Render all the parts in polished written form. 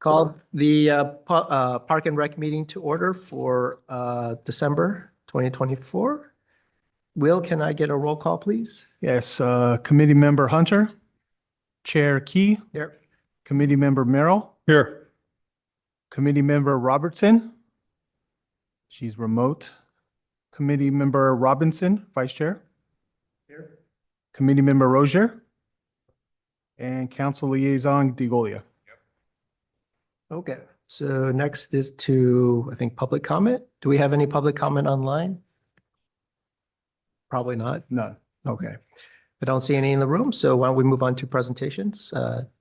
Call the Park and Rec meeting to order for December 2024. Will, can I get a roll call, please? Yes, Committee Member Hunter, Chair Key, Here. Committee Member Merrill, Here. Committee Member Robertson, she's remote, Committee Member Robinson, Vice Chair, Here. Committee Member Rozier, and Council Liaison DeGolia. Okay, so next is I think, public comment. Do we have any public comment online? Probably not. None. Okay. I don't see any in the room, so why don't we move on to presentations?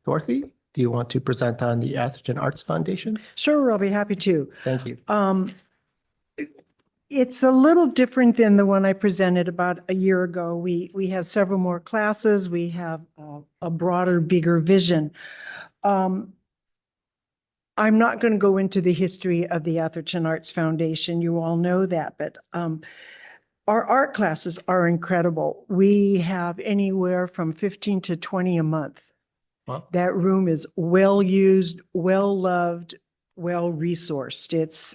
Dorothy, do you want to present on the Atherton Arts Foundation? Sure, I'll be happy to. Thank you. It's a little different than the one I presented about a year ago. We have several more classes. We have a broader, bigger vision. I'm not going to go into the history of the Atherton Arts Foundation. You all know that, but our art classes are incredible. We have anywhere from 15 to 20 a month. Wow. That room is well used, well loved, well resourced.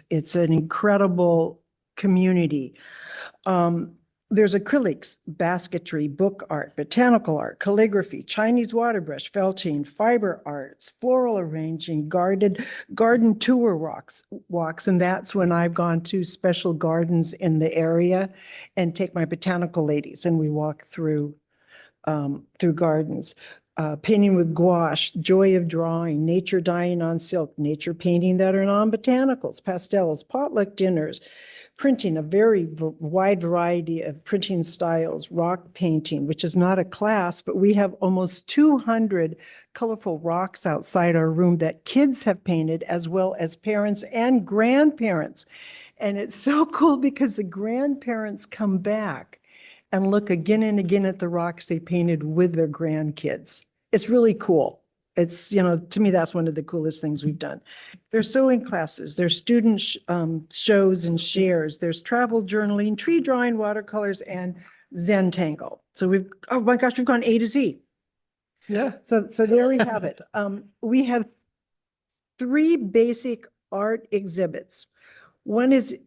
It's an incredible community. There's acrylics, basketry, book art, botanical art, calligraphy, Chinese water brush, felting, fiber arts, floral arranging, garden tour walks. And that's when I've gone to special gardens in the area and take my botanical ladies and we walk through gardens. Painting with gouache, joy of drawing, nature dyeing on silk, nature painting that are non-botanicals, pastels, potluck dinners, printing, a very wide variety of printing styles, rock painting, which is not a class, but we have almost 200 colorful rocks outside our room that kids have painted, as well as parents and grandparents. And it's so cool because the grandparents come back and look again and again at the rocks they painted with their grandkids. It's really cool. It's, to me, that's one of the coolest things we've done. There's sewing classes, there's student shows and shares, there's travel journaling, tree drawing, watercolors, and Zentangle. So oh my gosh, we've gone A to Z. Yeah. So there we have it. We have 3 basic art exhibits. One is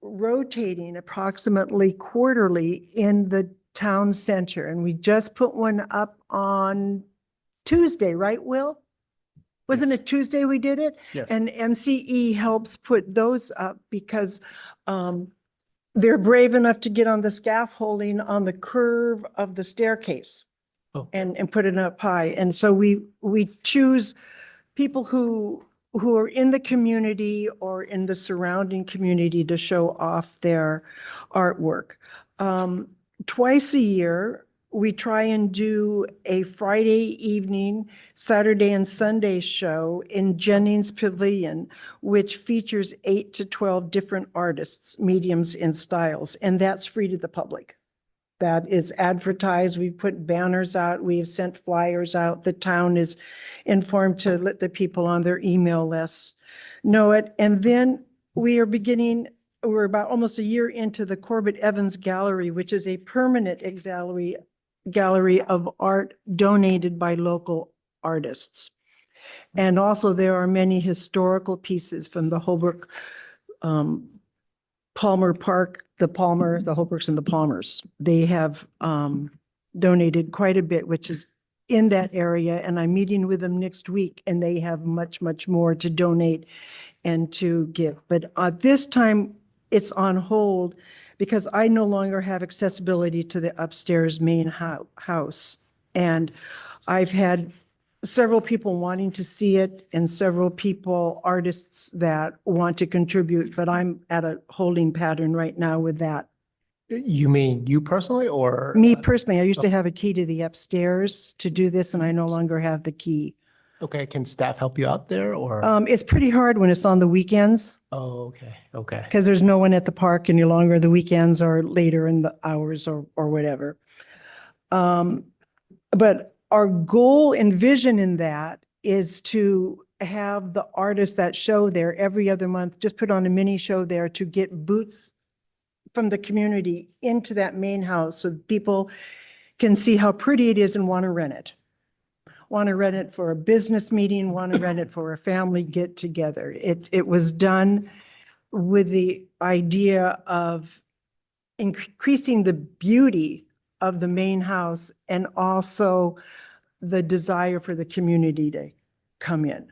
rotating approximately quarterly in the town center. And we just put one up on Tuesday, right, Will? Wasn't Yes. it Tuesday we did it? Yes. And MCE helps put those up because they're brave enough to get on the scaffolding on the curve of the staircase Oh. and put it up high. And so we choose people who are in the community or in the surrounding community to show off their artwork. Twice a year, we try and do a Friday evening, Saturday and Sunday show in Jennings Pavilion, which features 8 to 12 different artists, mediums, and styles, and that's free to the public. That is advertised. We've put banners out. We've sent flyers out. The town is informed to let the people on their email lists know it. And then we're about almost a year into the Corbett Evans Gallery, which is a permanent gallery of art donated by local artists. And also there are many historical pieces from the Holbrook Palmer Park, the Holbrooks and the Palmers. They have donated quite a bit, which is in that area. And I'm meeting with them next week and they have much, much more to donate and to give. But at this time, it's on hold because I no longer have accessibility to the upstairs main house. And I've had several people wanting to see it and several artists that want to contribute, but I'm at a holding pattern right now with that. You mean you personally or? Me personally, I used to have a key to the upstairs to do this and I no longer have the key. Okay, can staff help you out there or? It's pretty hard when it's on the weekends Oh, okay. because there's no one at the park any longer. The weekends are later in the hours or whatever. But our goal and vision in that is to have the artists that show there every other month, just put on a mini show there to get boots from the community into that main house so people can see how pretty it is and want to rent it. want to rent it for a business meeting, want to rent it for a family get together. It was done with the idea of increasing the beauty of the main house and also the desire for the community to come in.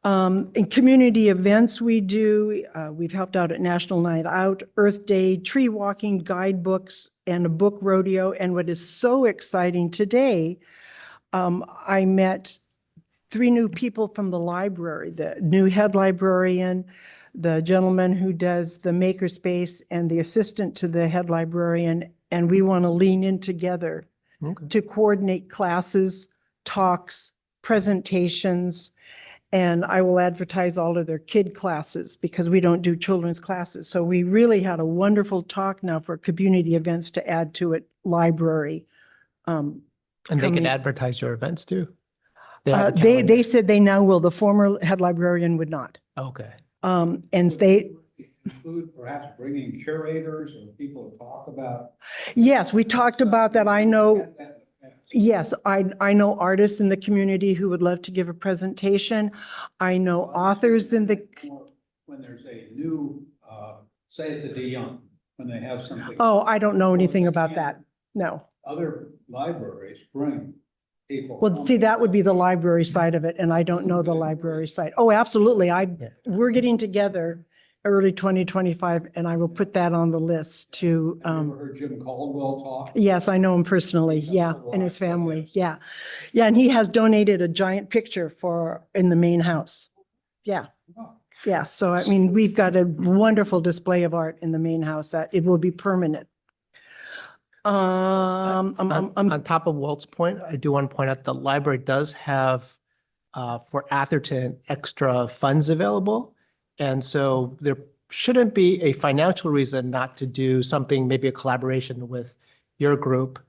In community events we've helped out at National Night Out, Earth Day, tree walking, guidebooks, and a book rodeo. And what is so exciting today, I met 3 new people from the library, the new head librarian, the gentleman who does the makerspace, and the assistant to the head librarian. And we want to lean in together Okay. to coordinate classes, talks, presentations, and I will advertise all of their kid classes because we don't do children's classes. So we really had a wonderful talk now for community events to add to it, library. And they can coming- advertise your events too? They have a They calendar? said they now will. The former head librarian would not. Okay. And they, Include perhaps bringing curators or people to talk about. yes, we talked about that. I know. Yes, I know artists in the community who would love to give a presentation. I know authors in the, When there's a new, say at the De Young, when they have something. oh, I don't know anything about that. No. Other libraries bring people. Well, see, that would be the library side of it, and I don't know the library side. Oh, absolutely. Yeah. We're getting together early 2025, and I will put that on the list to, Have you ever heard Jim Caldwell talk? yes, I know him personally. Yeah, and his family. Yeah. Yeah, and he has donated a giant picture in the main house. Yeah. Oh. Yeah, so I mean, we've got a wonderful display of art in the main house that it will be permanent. On top of Walt's point, I do want to point out the library does have for Atherton extra funds available. And so there shouldn't be a financial reason not to do something, maybe a collaboration with your group.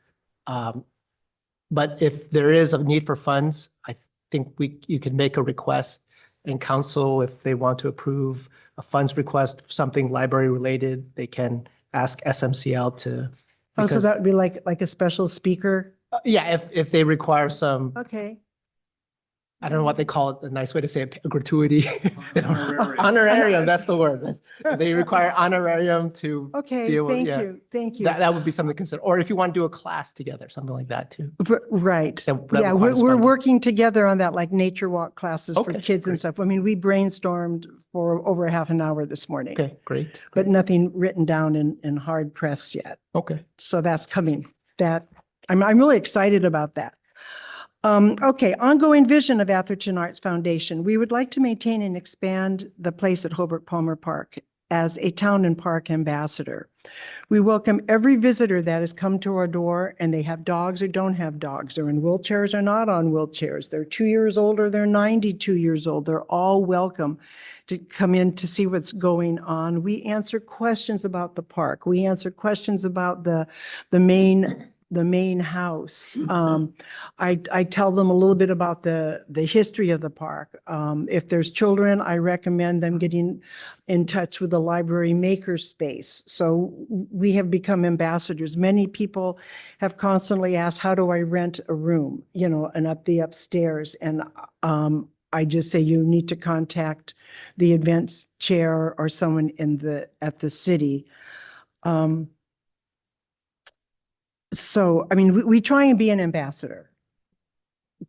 But if there is a need for funds, I think you can make a request and council, if they want to approve a funds request, something library related, they can ask SMCL to. Oh, so because- that would be like a special speaker? Yeah, if they require some, Okay. I don't know what they call it, a nice way to say it, a gratuity. Honorarium. Honorarium, that's the word. They require honorarium to, Be Okay, able- thank yeah. you, thank you. that would be something to consider. Or if you want to do a class together, something like that too. Right. That Yeah, requires we're funding. working together on that, like nature walk classes for Okay, kids and great. stuff. I mean, we brainstormed for over a half an hour this morning, Okay, great. but nothing written down in hard press yet. Okay. So that's coming. I'm really excited about that. Okay, ongoing vision of Atherton Arts Foundation. We would like to maintain and expand the place at Hobart Palmer Park as a town and park ambassador. We welcome every visitor that has come to our door and they have dogs or don't have dogs. They're in wheelchairs or not on wheelchairs. They're 2 years old or they're 92 years old. They're all welcome to come in to see what's going on. We answer questions about the park. We answer questions about the main house. I tell them a little bit about the history of the park. If there's children, I recommend them getting in touch with the library makerspace. So we have become ambassadors. Many people have constantly asked, how do I rent a room, and up the upstairs? And I just say you need to contact the events chair or someone at the city. So, I mean, we try and be an ambassador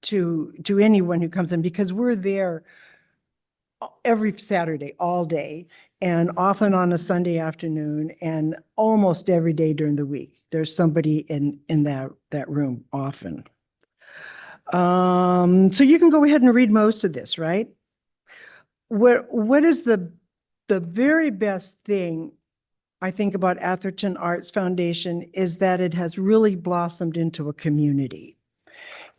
to anyone who comes in because we're there every Saturday, all day, and often on a Sunday afternoon, and almost every day during the week. There's somebody in that room often. So you can go ahead and read most of this, right? What is the very best thing I think about Atherton Arts Foundation is that it has really blossomed into a community.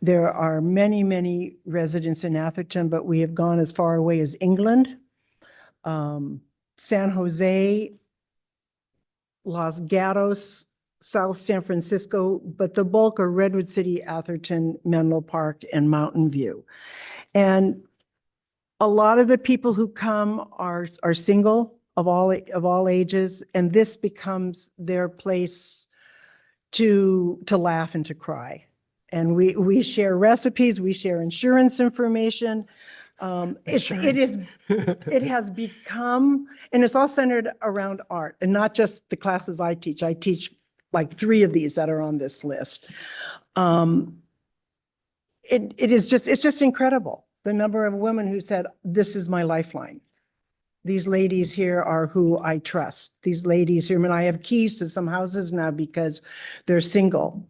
There are many, many residents in Atherton, but we have gone as far away as England, San Jose, Los Gatos, South San Francisco, but the bulk are Redwood City, Atherton, Menlo Park, and Mountain View. And a lot of the people who come are single, of all ages, and this becomes their place to laugh and to cry. And we share recipes, we share insurance information. It has become, and it's all centered around art and not just the classes I teach. I teach like 3 of these that are on this list. It's just incredible. The number of women who said, this is my lifeline. These ladies here are who I trust. These ladies here, I mean, I have keys to some houses now because they're single.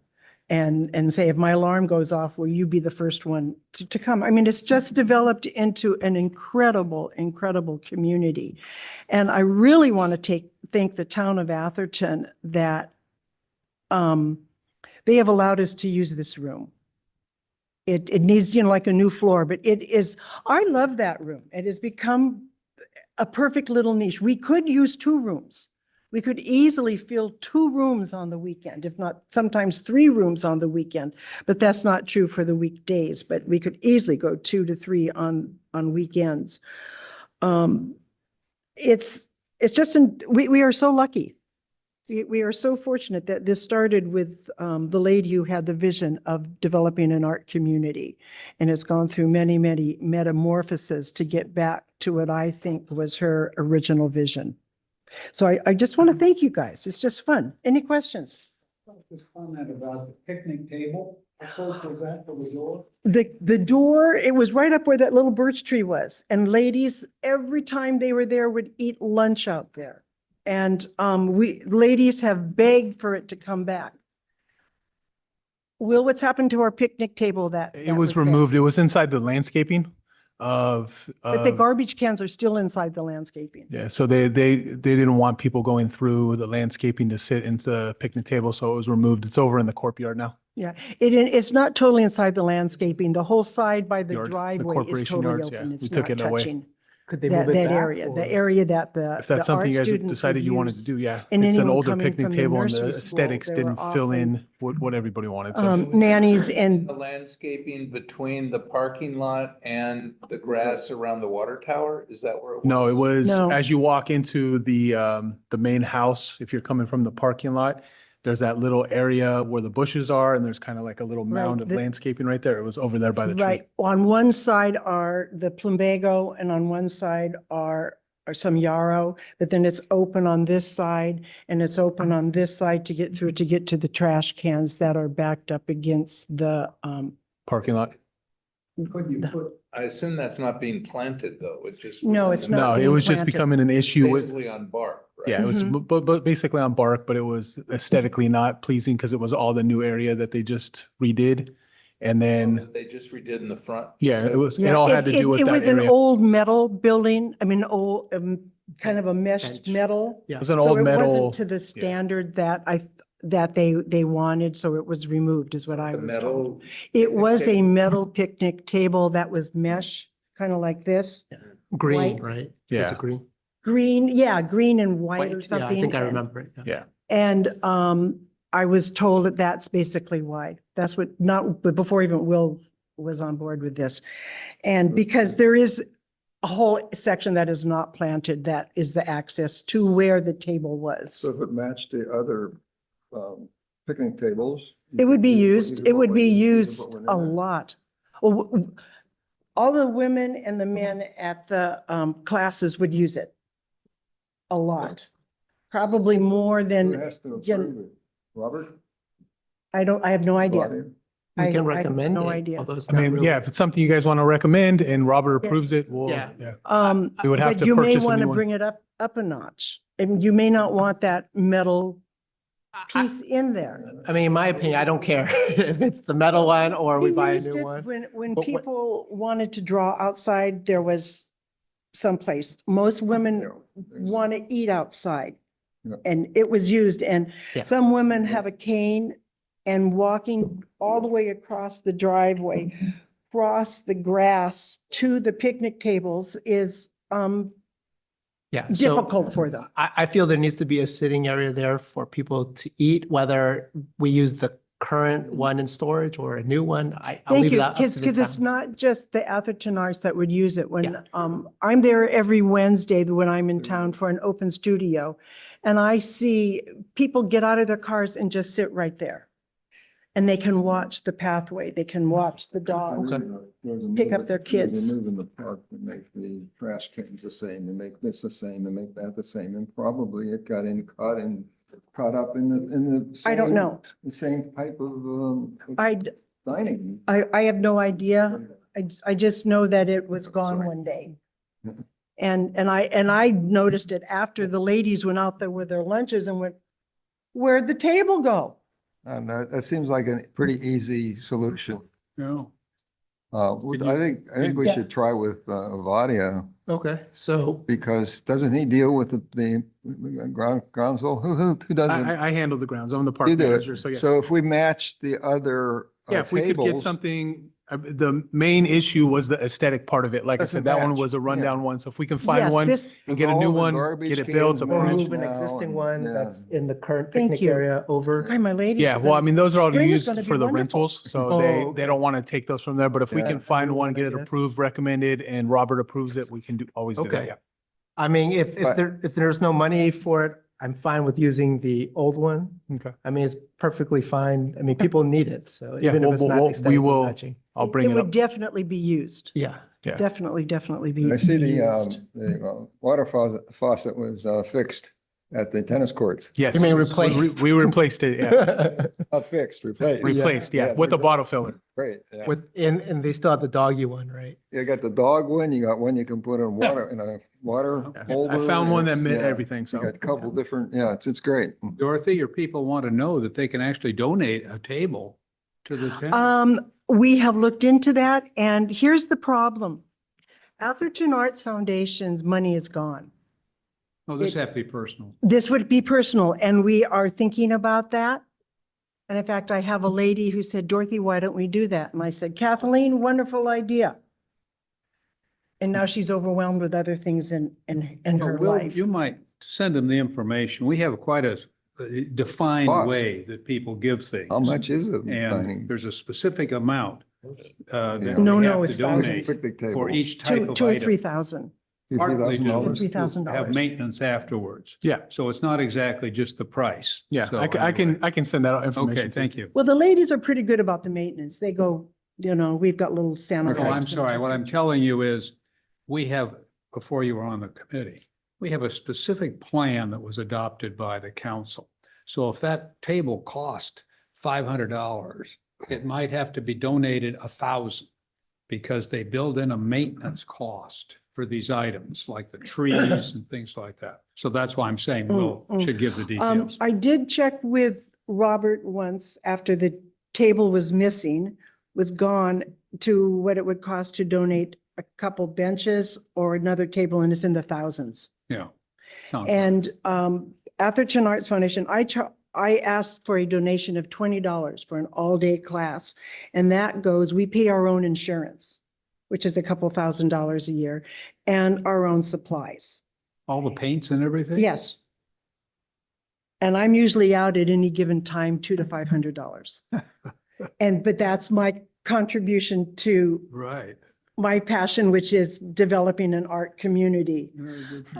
And say, if my alarm goes off, will you be the first one to come? I mean, it's just developed into an incredible, incredible community. And I really want to thank the town of Atherton that they have allowed us to use this room. It needs, like a new floor, but I love that room. It has become a perfect little niche. We could use 2 rooms. We could easily fill 2 rooms on the weekend, if not sometimes 3 rooms on the weekend, but that's not true for the weekdays, but we could easily go 2 to 3 on weekends. It's just, we are so lucky. We are so fortunate that this started with the lady who had the vision of developing an art community. And it's gone through many, many metamorphoses to get back to what I think was her original vision. So I just want to thank you guys. It's just fun. Any questions? This comment about the picnic table, how close was that to the door? The door, it was right up where that little birch tree was. And ladies, every time they were there, would eat lunch out there. And ladies have begged for it to come back. Will, what's happened to our picnic table It that was there? removed. It was inside the landscaping of. But the garbage cans are still inside the landscaping. Yeah, so they didn't want people going through the landscaping to sit into the picnic table, so it was removed. It's over in the courtyard now. Yeah, it's not totally inside the landscaping. The whole side by the Yard, the driveway is corporation totally yards, yeah. open. We It's took not it away. touching Could they that move it back? area, or- the area that the If that's the art something you guys students decided would you wanted to use. do, yeah. And It's an anyone older coming picnic from the table and the nursery school, aesthetics they didn't were fill often, in what everybody wanted, so. nannies and The landscaping between the parking lot and the grass around the water tower, is that where it was? No, it was, No. as you walk into the main house, if you're coming from the parking lot, there's that little area where the bushes are and there's kind of like a little Right, mound of the- landscaping right there. It was over there by the tree. right, on one side are the plumbago and on one side are some yarrow, but then it's open on this side and it's open on this side to get through, to get to the trash cans that are backed up against the, Parking lot. Could you put, I assume that's not being planted though, it just. No, was it's in the- not No, it being was just planted. becoming an issue with, Basically on bark, right? yeah, it was, Mhm. but basically on bark, but it was aesthetically not pleasing because it was all the new area that they just redid. And then, They just redid in the front. yeah, it was, it yeah, all had to do with it that was an area. old metal building, I mean, old, kind of a meshed Bench. metal. Yeah. It was an So old it metal. wasn't to the standard that they wanted, so it was removed, is what I The was told. metal. It picnic was a table. metal picnic table that was mesh, kind of like this. Green, White. right? Yeah. Is it green? Green, yeah, green and white or White. Yeah, something. I think I and- remember it. yeah. Yeah. And I was told that that's basically why. That's what, not, but before even Will was on board with this. And because there is a whole section that is not planted, that is the access to where the table was. So if it matched the other picnic tables. It would be you could used, either it put would one be in, you could used put one in a there. lot. Well, all the women and the men at the classes would use it. A lot. Probably more Who than, has to Jen- approve it? Robert? I have no idea. Bobby? We I can have recommend no it, idea. although it's I not mean, really. yeah, if it's something you guys want to recommend and Robert Yeah. approves it, we'll, Yeah. yeah. We would have But to you may purchase a want to new one. bring it up a notch. And you may not want that metal I- piece in there. I mean, in my opinion, I don't care if it's the metal one or we They buy a used new it one. when But what- people wanted to draw outside, there was someplace. Most women want to eat outside. Yeah. And it was used, and Yeah. some women have a cane and walking all the way across the driveway, across the grass to the picnic tables is Yeah. so difficult for them. I feel there needs to be a sitting area there for people to eat, whether we use the current one in storage or a new one. I'll Thank leave you, that up to the because it's town. not just the Atherton Arts that would use it. When Yeah. I'm there every Wednesday when I'm in town for an open studio, and I see people get out of their cars and just sit right there. And they can watch the pathway, they can watch the dogs. Pick up their kids. They move in the park and make the trash cans the same, and make this the same, and make that the same, and probably it got caught up in the. I don't same- know. The same type of, I, dining. I have no idea. I just know that it was gone Sorry. one day. And I noticed it after the ladies went out there with their lunches and went, where'd the table go? And that seems like a pretty easy solution. No. Can I you- think we Yeah. should try with Vadia, Okay, so because doesn't he deal with the groundsel? Who doesn't? I handle the grounds. I'm the park You do manager, it. so yeah. So if we match the other Yeah, if we could get tables, something, the main issue was the aesthetic part of it. Like I Doesn't said, that one match. was a Yeah. rundown one. So if we can find Yes, one this, and get a all new the one, garbage get it built, cans a or match bridge. move an now, existing and- one yeah. that's in the current Thank picnic you. area over. okay, my ladies. Yeah, are well, I gonna- mean, those are already spring is used gonna be for the wonderful. rentals, so Oh, they okay. don't want to take those from there. But if we Yeah. can find New one, one, get I it guess. approved, recommended, and Robert approves it, we can always do that, Okay. yeah. I mean, if But- if there's no money for it, I'm fine with using the old one. Okay. I mean, it's perfectly fine. I mean, people need it, so Yeah, even if we'll- it's we'll- not we aesthetically will- matching. I'll It- bring it would up. definitely be used. Yeah, Yeah. Definitely be. I see be used. the water faucet was fixed at the tennis courts. Yes. You mean we- replaced? We replaced it, yeah. Not fixed, replaced. Replaced, yeah, with a bottle filler. Great, yeah. With, and they still have the doggy one, right? You got the dog one, you got one you can put in water, in a water holder. I found one that it's- met yeah, everything, You so. got a couple different, yeah, it's great. Dorothy, your people want to know that they can actually donate a table to the town. We have looked into that, and here's the problem. Atherton Arts Foundation's money is gone. Oh, this have to be personal. This would be personal, and we are thinking about that. And in fact, I have a lady who said, Dorothy, why don't we do that? And I said, Kathleen, wonderful idea. And now she's overwhelmed with other things in her Well, life. you might send them the information. We have quite a defined Cost. way that people give things. How much is the And dining? there's a specific amount that Yeah. we No, have no, to it's donate thousands. Picnic table. for each type of Two or item. 3,000. Partly to $3,000? $3,000. have maintenance afterwards. Yeah, So it's not exactly just the price. yeah, So I anyway. can send that information. Okay, thank you. Well, the ladies are pretty good about the maintenance. They go, we've got little Santa. Oh, I'm Claus. sorry. What I'm telling you is, we have, before you were on the committee, we have a specific plan that was adopted by the council. So if that table cost $500, it might have to be donated 1,000 because they build in a maintenance cost for these items, like the trees and things like that. So that's why I'm saying should give the details. I did check with Robert once after the table was missing, was gone, to what it would cost to donate a couple benches or another table, and it's in the thousands. Yeah. Sounds good. And Atherton Arts Foundation, I asked for a donation of $20 for an all-day class. And that goes, we pay our own insurance, which is a couple $1,000s a year, and our own supplies. All the paints and everything? Yes. And I'm usually out at any given time, $200 to $500. But that's my contribution to Right. my passion, which is developing an art community. Very good for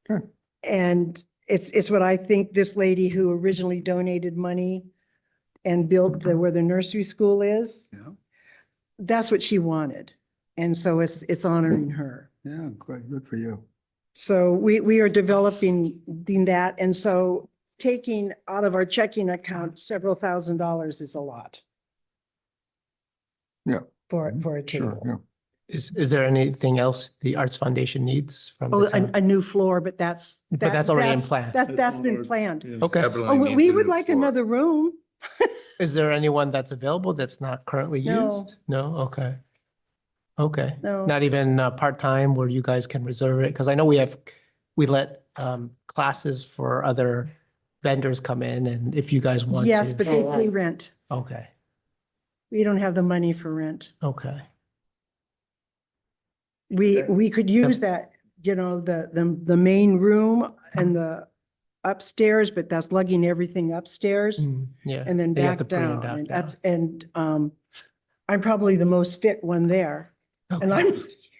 you. And it's what I think this lady who originally donated money and built where the nursery school is, Yeah, that's what she wanted. And so it's honoring her. yeah, quite good for you. So we are developing that. And so taking out of our checking account several $1,000s is a lot. Yeah. For a Sure, table. yeah. Is there anything else the Arts Foundation needs from Oh, the town? a new floor, but that's. But that's already in plan. That's been planned. Okay. Oh, we would like another room. Is there anyone that's available that's not currently No. used? No, okay. Okay, No. not even part-time where you guys can reserve it? Because I know we let classes for other vendors come in, and if you guys want to. Yes, but they pay rent. Okay, We don't have the money for rent. okay. We could use that, the main room and the upstairs, but that's lugging everything upstairs Mm, Yeah. and then You have back to bring it down. down. And I'm probably the most fit one there. And Okay. I'm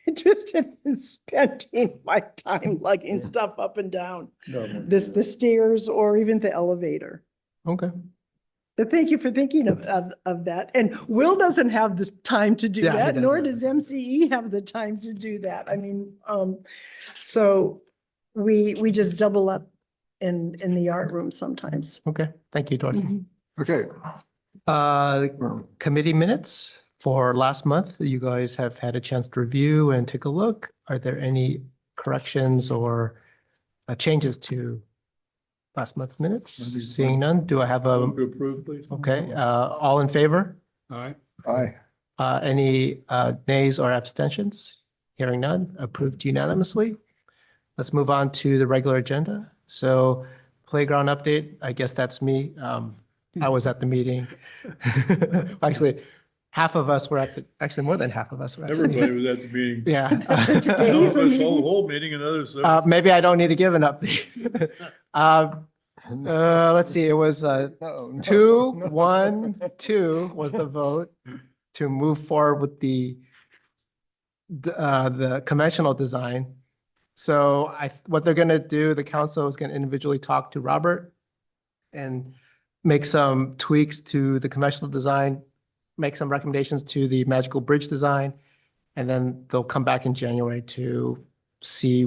interested in spending my time lugging stuff up and down the stairs or even the elevator. Okay, But thank you for thinking of that. And Will doesn't have the time to do Yeah, he that, nor doesn't. does MCE have the time to do that. I mean, so we just double up in the art room sometimes. Okay, thank you, Dorothy. Mhm. Okay. Committee minutes for last month that you guys have had a chance to review and take a look. Are there any corrections or changes to last month's minutes? Seeing none, do I have a, approve, please. okay, all in favor? All right. Aye. Any nays or abstentions? Hearing none, approved unanimously. Let's move on to the regular agenda. So playground update, I guess that's me. I was at the meeting. Actually, half of us were at the, actually more than half of us were at the meeting. Everybody was at the meeting. Yeah. Today's a Some of us meeting. whole meeting and others. Maybe I don't need to give an update. Let's see, it was No, 2-1-2 was the vote to move forward with the conventional design. So what they're gonna do, the council is gonna individually talk to Robert and make some tweaks to the conventional design, make some recommendations to the magical bridge design, and then they'll come back in January to see,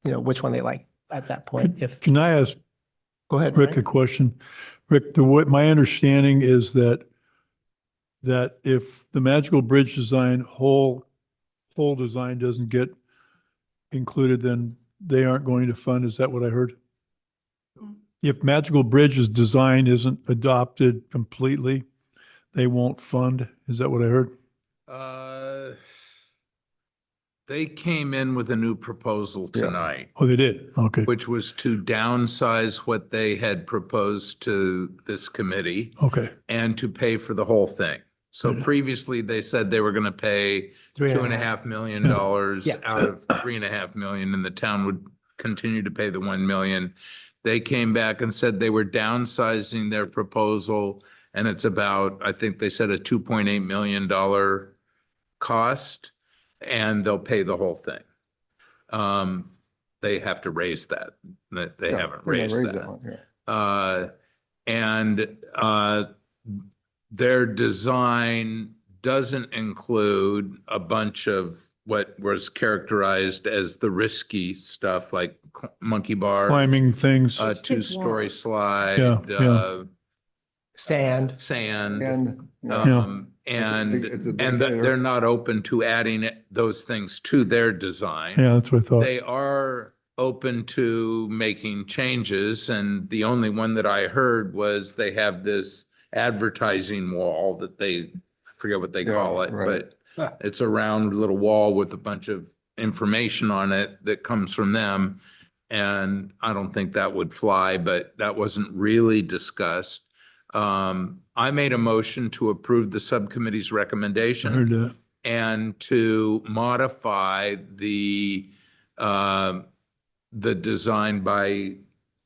which one they like at that point. If, Can I ask go ahead, Rick a Frank. question? Rick, my understanding is that if the Magical Bridge design, whole design doesn't get included, then they aren't going to fund. Is that what I heard? If Magical Bridge's design isn't adopted completely, they won't fund. Is that what I heard? They came in with a new proposal Yeah. tonight, Oh, they did? Okay, which was to downsize what they had proposed to this committee okay. and to pay for the whole thing. So Yeah. previously, they said they were going to pay $2.5 million Yeah. out of $3.5 million, and the town would continue to pay the 1 million. They came back and said they were downsizing their proposal, and it's about, I think they said, a $2.8 million cost, and they'll pay the whole thing. They have to raise that. They Yeah, haven't we're gonna raised raise that. one, yeah. And their design doesn't include a bunch of what was characterized as the risky stuff, like monkey bar, Climbing things. two-story slide, Yeah. Sand. sand. And, And It's a big they're hitter. not open to adding those things to their design. Yeah, that's what I thought. They are open to making changes, and the only one that I heard was they have this advertising wall that I forget what they Yeah, call it, right. but it's a round little wall with a bunch of information on it that comes from them. And I don't think that would fly, but that wasn't really discussed. I made a motion to approve the subcommittee's I recommendation heard that. and to modify the design by,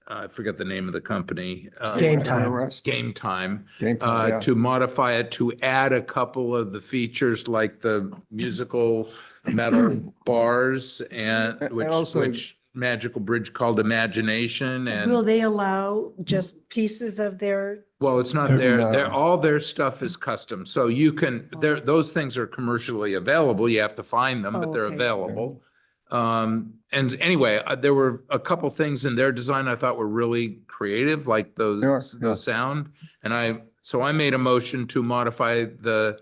I forget the name of the company. Game Time. Rest. Game Time, Game time, yeah. to modify it to add a couple of the features like the musical metal bars and And which, also- which Magical Bridge called Imagination Will and, they allow just pieces of their, well, it's not No. all their stuff is custom. So you can, those things are commercially available. You have to find them, but they're Okay. available. And anyway, there were a couple things in their design I thought were really creative, like Sure, those, yeah. the sound. And so I made a motion to modify the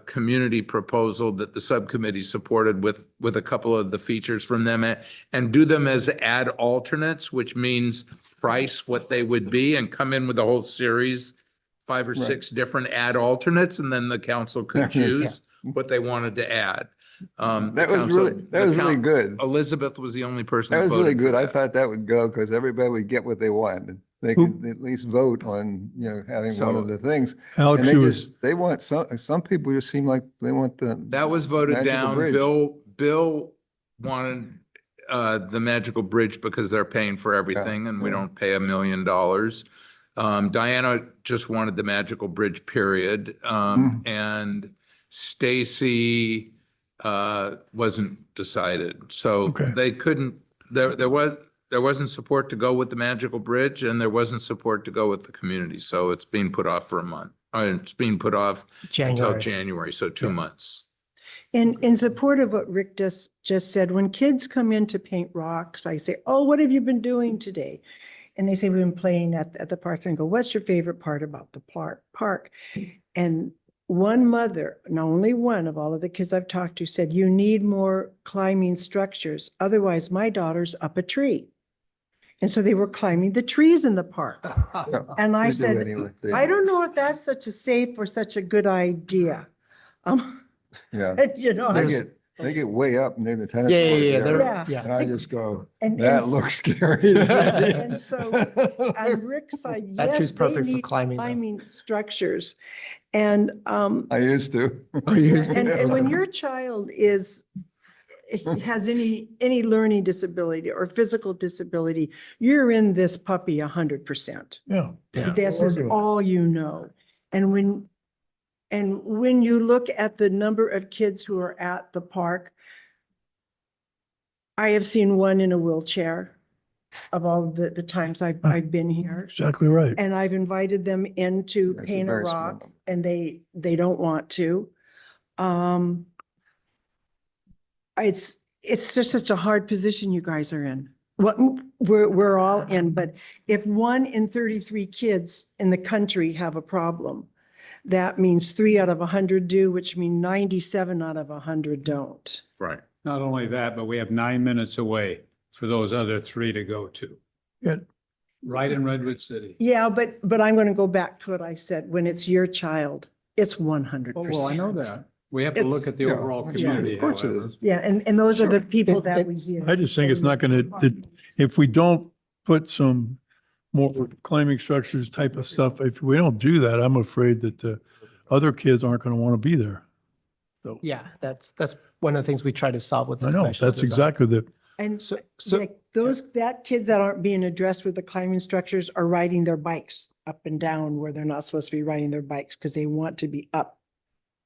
community proposal that the subcommittee supported with a couple of the features from them and do them as add alternates, which means price what they would be and come in with a whole series, 5 or Right. 6 different add alternates, and then the council could Yeah. choose what they wanted to add. That was really good. Elizabeth was the only person. That was really voted for good. I that. thought that would go because everybody would get what they wanted. They could at least vote on, having one So- of the things. Alex, And it was, they want some people just seem like they want That was voted Magical down. Bridge. Bill wanted the Magical Bridge because they're paying for everything and we yeah. don't pay $1 million. Diana just wanted the Magical Bridge, period. And Stacy wasn't decided. So Okay. they couldn't, there was, support to go with the Magical Bridge, and there wasn't support to go with the community. So it's being put off for a month. It's being put off until January. January, so 2 Yeah. months. In support of what Rick just said, when kids come in to paint rocks, I say, oh, what have you been doing today? And they say, we've been playing at the park. And I go, what's your favorite part about the park? And one mother, and only one of all of the kids I've talked to, said, you need more climbing structures. Otherwise, my daughter's up a tree. And so they were climbing the trees in the park. And I They do said, anyway. They- I don't know if that's such a safe or such a good idea. Yeah, You know, they get way up and then the tennis. Yeah, court yeah, yeah, there, Yeah. yeah. And I just go, and that looks scary. to me." And so on Rick's side, That yes, tree's they perfect for need climbing, though. climbing structures. And, I used to. and when your child has any learning disability or physical disability, you're in this puppy 100%. Yeah. Yeah. This is all you know. And when you look at the number of kids who are at the park, I have seen one in a wheelchair of all the times I've been here. Exactly right. And I've invited them in to That's paint a very small. rock and they don't want to. It's just such a hard position you guys are in. What, we're all in, but if 1 in 33 kids in the country have a problem, that means 3 out of 100 do, which means 97 out of 100 don't. Right. Not only that, but we have 9 minutes away for those other 3 to go to. Yeah. Right in Redwood City. Yeah, but I'm going to go back to what I said. When it's your child, it's 100%. Oh, well, I know that. We have to look It's- at the Yeah, overall yeah, community, of course it however. is. Yeah, and those are the people that It- we hear. I just think it's not gonna, if we don't put some more climbing structures type of stuff, if we don't do that, I'm afraid that the other kids aren't gonna want to be there. So, Yeah, that's one of the things we try to solve with the I know, conventional that's design. exactly the, And So, like that kids that aren't being addressed with the climbing structures are riding their bikes up and down where they're not supposed to be riding their bikes because they want to be up.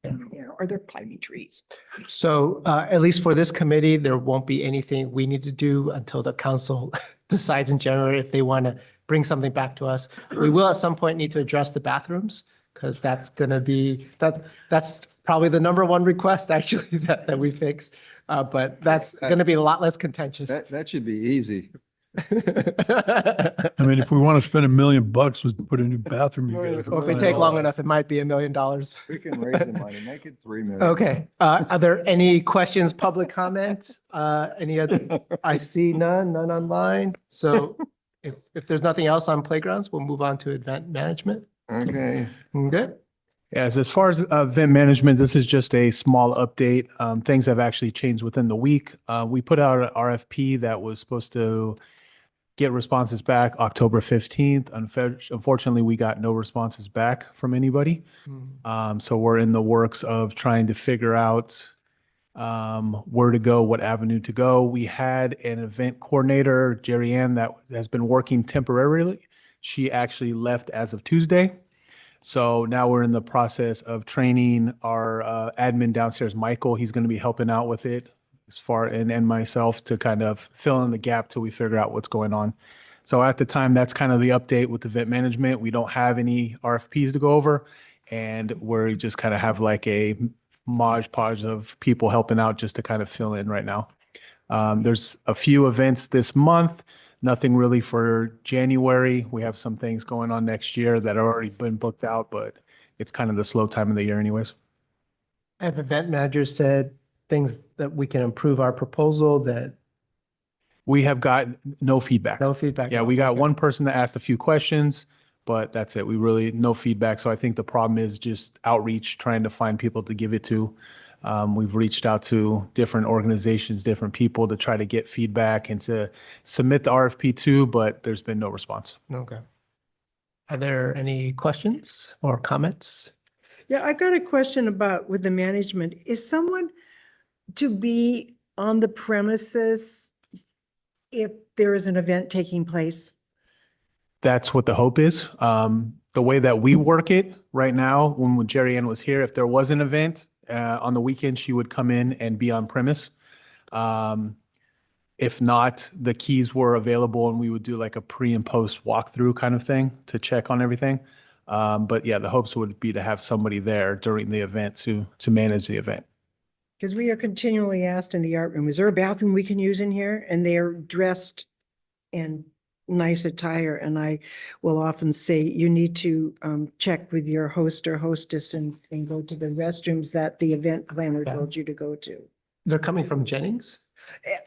You know, or they're climbing trees. so at least for this committee, there won't be anything we need to do until the council decides in January if they want to bring something back to us. We will at some point need to address the bathrooms because that's going to be, that's probably the number one request actually that we fix. But that's going to be a lot less contentious. That should be easy. I mean, if we want to spend $1 million, let's put a new bathroom Well, together. Or if it take long enough, it might be $1 million. We can raise the money, make it 3 million. Okay, are there any questions, public comment? Any other, I see none online. So if there's nothing else on playgrounds, we'll move on to event management. Okay. Good. Yes, as far as event management, this is just a small update. Things have actually changed within the week. We put out an RFP that was supposed to get responses back October 15th. Unfortunately, we got no responses back from anybody. So we're in the works of trying to figure out where to go, what avenue to go. We had an event coordinator, Jerry Ann, that has been working temporarily. She actually left as of Tuesday. So now we're in the process of training our admin downstairs, Michael. He's going to be helping out with it and myself to kind of fill in the gap till we figure out what's going on. So at the time, that's kind of the update with event management. We don't have any RFPs to go over, and we just kind of have like a modge podge of people helping out just to kind of fill in right now. There's a few events this month. Nothing really for January. We have some things going on next year that have already been booked out, but it's kind of the slow time of the year anyways. Have event managers said things that we can improve our proposal that We have got no feedback. no feedback? Yeah, we got Okay. one person that asked a few questions, but that's it. We really, no feedback. So I think the problem is just outreach, trying to find people to give it to. We've reached out to different organizations, different people to try to get feedback and to submit the RFP to, but there's been no response. Okay. Are there any questions or comments? Yeah, I got a question about with the management. Is someone to be on the premises if there is an event taking place? That's what the hope is. The way that we work it right now, when Jerry Ann was here, if there was an event on the weekend, she would come in and be on premise. If not, the keys were available and we would do like a pre and post walkthrough kind of thing to check on everything. But yeah, the hopes would be to have somebody there during the event to manage the event. Because we are continually asked in the art room, is there a bathroom we can use in here? And they are dressed in nice attire. And I will often say, you need to check with your host or hostess and go to the restrooms that the event planner Yeah. told you to go to. They're coming from Jennings?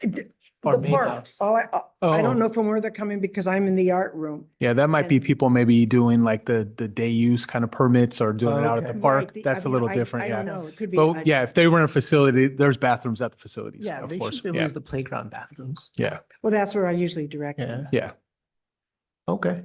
The Or main park. house? I don't Oh. know from where they're coming because I'm in the art room. Yeah, that might be And- people maybe doing like the day use kind of permits or doing it out at the Okay. park. Right, That's I a mean, little I different, don't yeah. know. It could be. But yeah, if they were in a facility, there's bathrooms at the facilities, Yeah, of they course. should be able to Yeah, use the playground bathrooms. yeah, Well, that's where I usually direct them. Yeah, yeah. okay.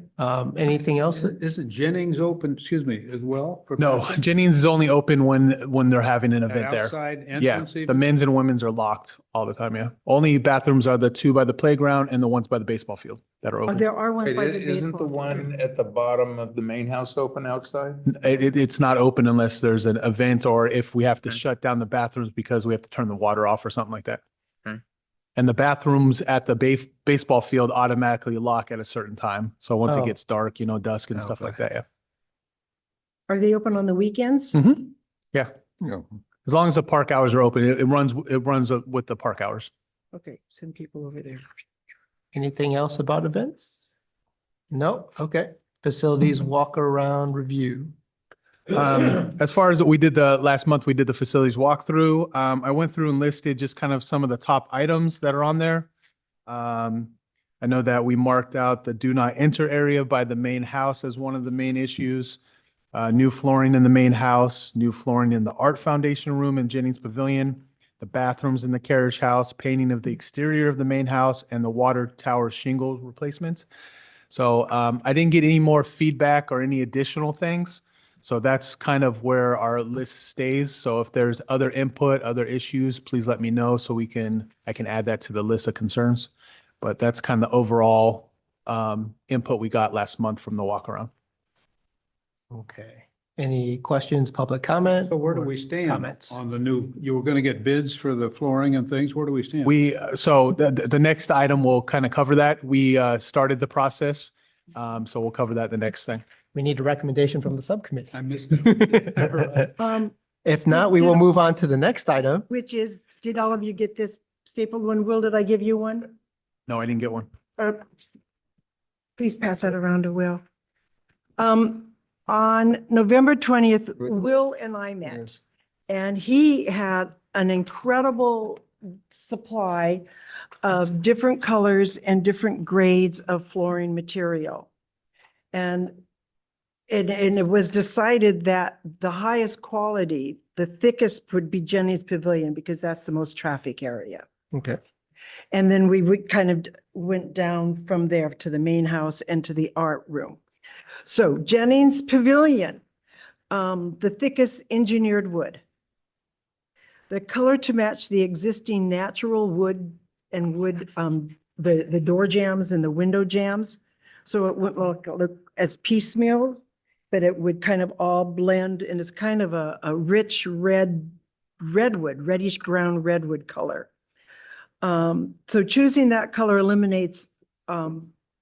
Anything else? Isn't Jennings open, excuse me, as well? for No, bathroom? Jennings is only open when they're having an That event there. outside Yeah, entrance the even? men's and women's are locked all the time, yeah. Only bathrooms are the two by the playground and the ones by the baseball field that are Oh, open. there are ones Wait, by the isn't the baseball. field. one at the bottom of the main house open outside? It's not open unless there's an event or if we have to Okay. shut down the bathrooms because we have to turn the water off or something like that. Okay. And the bathrooms at the baseball field automatically lock at a certain time. So once it Oh. gets dark, dusk and stuff Okay. like that, yeah. Are they open on the weekends? Mhm. Yeah, Yeah. as long as the park hours are open, it runs with the park hours. Okay, send people over there. Anything else about events? No, okay. Facilities walk around review. As far as what we did last month, we did the facilities walkthrough. I went through and listed just kind of some of the top items that are on there. I know that we marked out the do not enter area by the main house as one of the main issues. New flooring in the main house, new flooring in the art foundation room in Jennings Pavilion, the bathrooms in the carriage house, painting of the exterior of the main house, and the water tower shingle replacement. So I didn't get any more feedback or any additional things. So that's kind of where our list stays. So if there's other input, other issues, please let me know so I can add that to the list of concerns. But that's kind of the overall input we got last month from the walk around. Okay. Any questions, public comment? So where do or we stand comments? on the new, you were going to get bids for the flooring and things, where do we stand? So the next item will kind of cover that. We started the process. So we'll cover that the next thing. We need a recommendation from the subcommittee. I missed it. If not, we will move on to the next item. Which is, did all of you get this stapled one? Will, did I give you one? No, I didn't get one. Please pass that around to Will. On November 20th, Will and I met. Yes. And he had an incredible supply of different colors and different grades of flooring material. And it was decided that the highest quality, the thickest would be Jennings Pavilion because that's the most traffic area. Okay. And then we would kind of went down from there to the main house and to the art room. So Jennings Pavilion, the thickest engineered wood. The color to match the existing natural wood and wood, the door jambs and the window jambs. So it wouldn't look as piecemeal, but it would kind of all blend and it's kind of a rich redwood, reddish brown redwood color. So choosing that color eliminates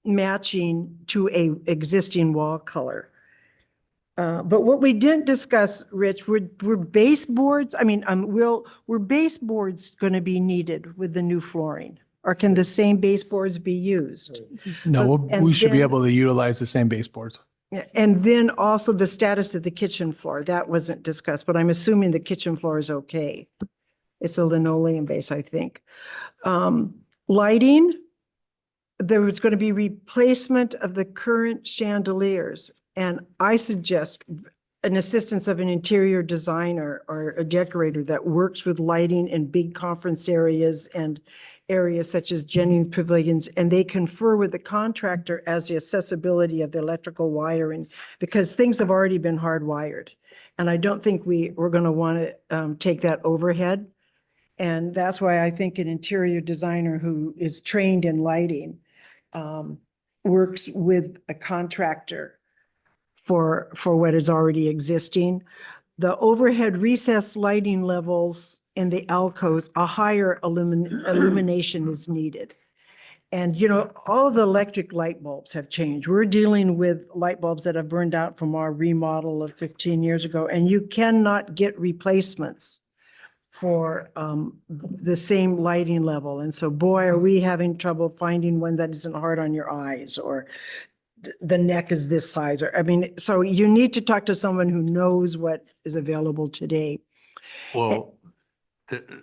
matching to a existing wall color. But what we didn't discuss, Rich, were baseboards, were baseboards going to be needed with the new flooring? Or can the same baseboards be used? No, So- and we should be then- able to utilize the same baseboards. Yeah, and then also the status of the kitchen floor, that wasn't discussed, but I'm assuming the kitchen floor is okay. It's a linoleum base, I think. Lighting, there was going to be replacement of the current chandeliers. And I suggest an assistance of an interior designer or a decorator that works with lighting in big conference areas and areas such as Jennings Pavilions, and they confer with the contractor as the accessibility of the electrical wiring, because things have already been hardwired. And I don't think we're going to want to take that overhead. And that's why I think an interior designer who is trained in lighting works with a contractor for what is already existing. The overhead recessed lighting levels in the alcoves, a higher illumination is needed. And, you know, all the electric light bulbs have changed. We're dealing with light bulbs that have burned out from our remodel of 15 years ago, and you cannot get replacements for the same lighting level. And so, boy, are we having trouble finding one that isn't hard on your eyes, or the neck is this size, or, I mean, so you need to talk to someone who knows what is available today. Well,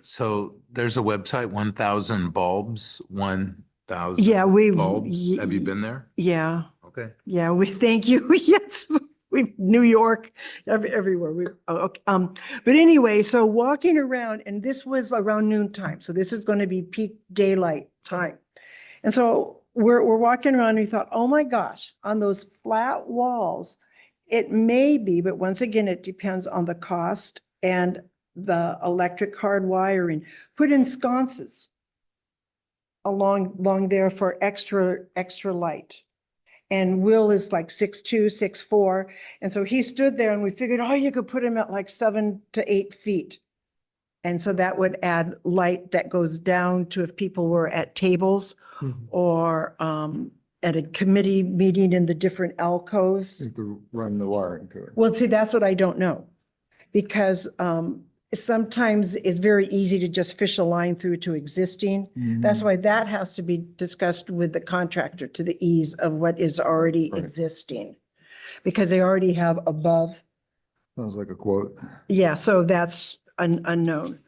so there's a website, 1,000 bulbs, 1,000 Yeah, we've- bulbs. Have you been there? Yeah, Okay. yeah, we thank you. Yes, we, New York, everywhere. We, oh, okay. But anyway, so walking around, and this was around noon time, so this is going to be peak daylight time. And so we're walking around and we thought, oh my gosh, on those flat walls, it may be, but once again, it depends on the cost and the electric hard wiring. Put in sconces along there for extra light. And Will is like 6'2", 6'4". And so he stood there and we figured, oh, you could put him at like 7 to 8 feet. And so that would add light that goes down to if people were at tables or at a committee meeting in the different alcoves. To run the wiring to it. Well, see, that's what I don't know. Because sometimes it's very easy to just fish a line through to existing. That's why that has to be discussed with the contractor to the ease of what is already Right. existing. Because they already have above. Sounds like a quote. Yeah, so that's unknown.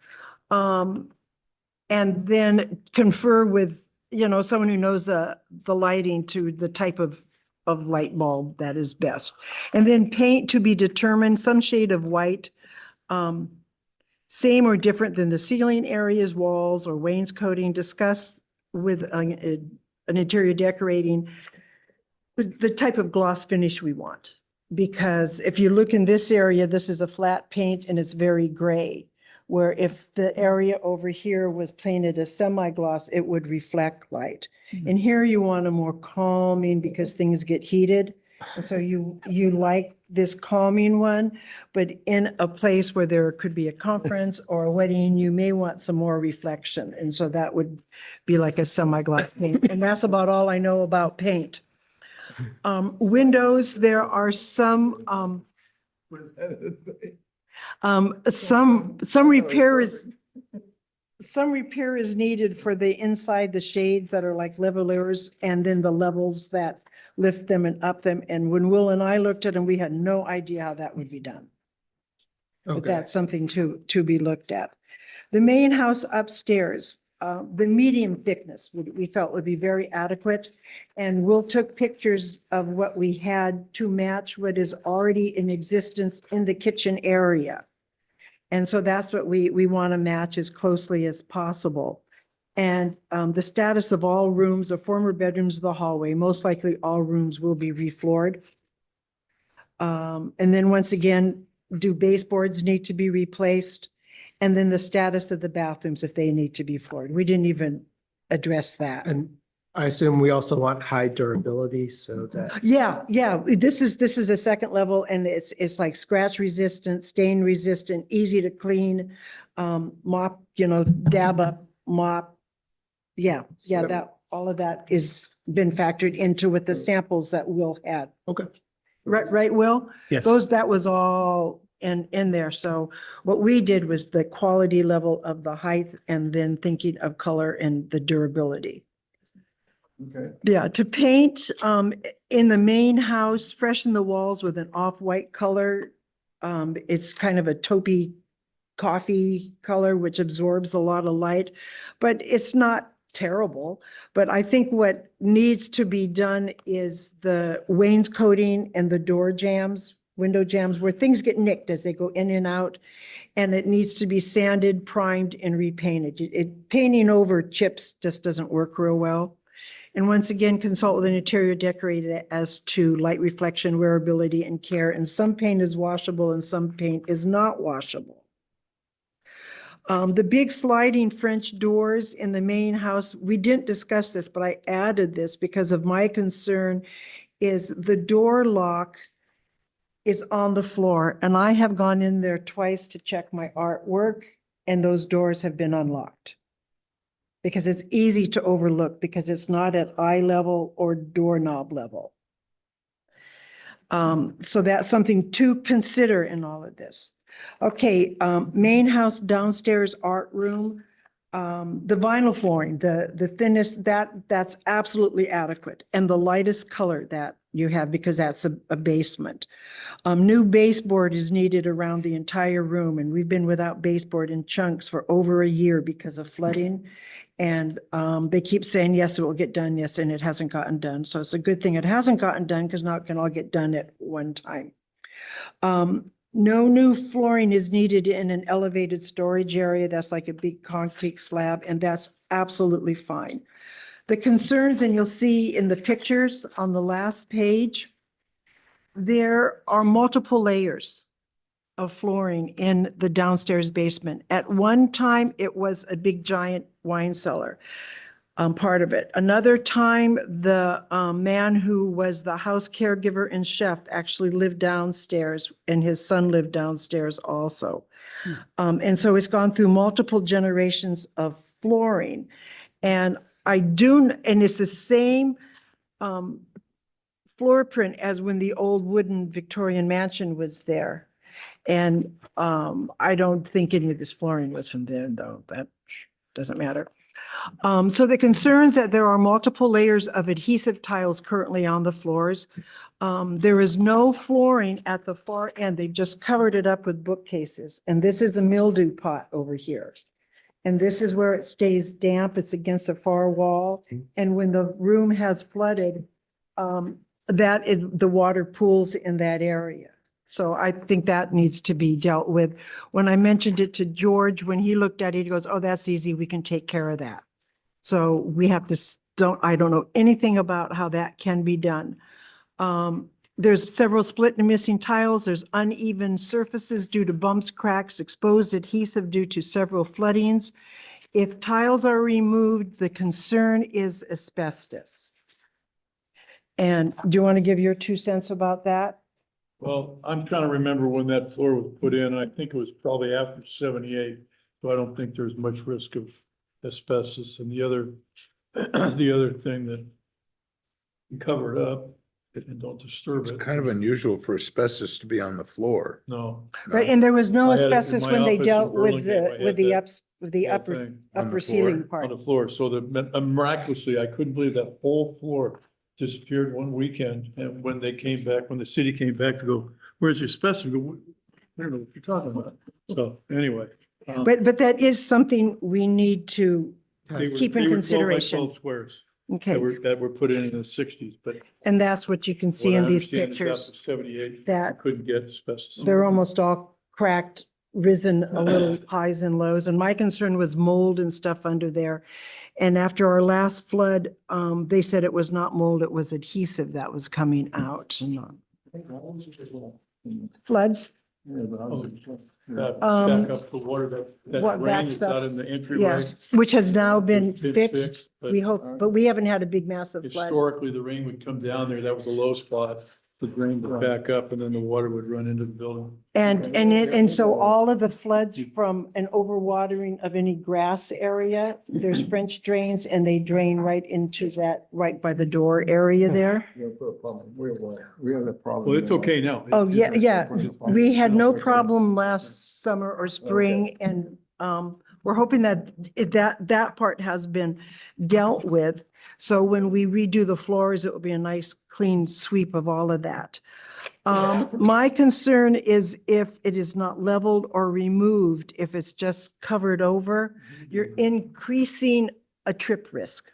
And then confer with, you know, someone who knows the lighting to the type of light bulb that is best. And then paint to be determined, some shade of white. Same or different than the ceiling areas, walls, or wainscoting. Discuss with an interior decorating the type of gloss finish we want. Because if you look in this area, this is a flat paint and it's very gray. Where if the area over here was painted a semi-gloss, it would reflect light. And here you want a more calming because things get heated. And so you like this calming one, but in a place where there could be a conference or a wedding, you may want some more reflection. And so that would be like a semi-gloss paint. And that's about all I know about paint. Windows, there are some repair is needed for the inside, the shades that are like levelers, and then the levels that lift them and up them. And when Will and I looked at them, we had no idea how that would be done. But Okay. that's something to be looked at. The main house upstairs, the medium thickness we felt would be very adequate. And Will took pictures of what we had to match what is already in existence in the kitchen area. And so that's what we want to match as closely as possible. And the status of all rooms, the former bedrooms of the hallway, most likely all rooms will be refloored. And then once again, do baseboards need to be replaced? And then the status of the bathrooms, if they need to be floored. We didn't even address that. And I assume we also want high durability so that, Yeah, this is a second level and it's like scratch resistant, stain resistant, easy to clean, mop, dab up, mop. Yeah, that, all of that is been factored into with the samples that Will had. okay. Right, Will? Yes. That was all in there. So what we did was the quality level of the height and then thinking of color and the durability. Okay. Yeah, to paint in the main house, freshen the walls with an off-white color. It's kind of a taupey coffee color, which absorbs a lot of light, but it's not terrible. But I think what needs to be done is the wainscoting and the door jambs, window jambs, where things get nicked as they go in and out. And it needs to be sanded, primed, and repainted. Painting over chips just doesn't work real well. And once again, consult with an interior decorator as to light reflection, wearability, and care. And some paint is washable and some paint is not washable. The big sliding French doors in the main house, we didn't discuss this, but I added this because of my concern is the door lock is on the floor. And I have gone in there twice to check my artwork and those doors have been unlocked. Because it's easy to overlook because it's not at eye level or doorknob level. So that's something to consider in all of this. Okay, main house downstairs art room, the vinyl flooring, the thinnest, that's absolutely adequate. And the lightest color that you have, because that's a basement. New baseboard is needed around the entire room, and we've been without baseboard in chunks for over a year because of flooding. And they keep saying, yes, it will get done, yes, and it hasn't gotten done. So it's a good thing it hasn't gotten done, because now it can all get done at one time. No new flooring is needed in an elevated storage area. That's like a big concrete slab, and that's absolutely fine. The concerns, and you'll see in the pictures on the last page, there are multiple layers of flooring in the downstairs basement. At one time, it was a big giant wine cellar, part of it. Another time, the man who was the house caregiver and chef actually lived downstairs, and his son lived downstairs also. And so it's gone through multiple generations of flooring. And and it's the same floor print as when the old wooden Victorian mansion was there. And I don't think any of this flooring was from there, though. That doesn't matter. So the concerns that there are multiple layers of adhesive tiles currently on the floors. There is no flooring at the far end. They've just covered it up with bookcases. And this is a mildew pot over here. And this is where it stays damp. It's against a far wall. And when the room has flooded, that is, the water pools in that area. So I think that needs to be dealt with. When I mentioned it to George, when he looked at it, he goes, oh, that's easy. We can take care of that. So we have to, I don't know anything about how that can be done. There's several split and missing tiles. There's uneven surfaces due to bumps, cracks, exposed adhesive due to several floodings. If tiles are removed, the concern is asbestos. And do you want to give your 2 cents about that? Well, I'm trying to remember when that floor was put in. I think it was probably after 78. So I don't think there's much risk of asbestos. And the other, the other thing that you cover it up and don't disturb It's it. kind of unusual for asbestos to be on the floor. No. Right, and there was no I had it in asbestos my when they office in dealt with Burlingame. I had the that ups, with the whole upper, thing on upper the ceiling floor. part. on the floor. So miraculously, I couldn't believe that whole floor disappeared one weekend. And when they came back, when the city came back to go, where's your asbestos? I go, I don't know what you're talking about. So anyway. But that is something we need to keep in They were 12 by consideration. 12 squares Okay, that were put in the 60s, but and that's what you can see what I in these understand is pictures, after 78, that couldn't get asbestos. they're almost all cracked, risen a little highs and lows. And my concern was mold and stuff under there. And after our last flood, they said it was not mold, it was adhesive that was coming out. Floods? Back Um, up the water that what rain backs is up? out in the Yeah, entryway. which has now been Been fixed. but We hope, but we haven't had a big massive flood. Historically, the rain would come down there. That was a low spot. The rain would back up and then the water would run into the building. And so all of the floods from an overwatering of any grass area, there's French drains and they drain right into that, right by the door area there. We have a problem. We have a problem. Well, it's okay now. Oh, yeah, yeah. We had no Okay. problem last summer or spring, and we're hoping that that part has been dealt with. So when we redo the floors, it will be a nice clean sweep of all of that. My concern is if it is not leveled or removed, if it's just covered over, you're increasing a trip risk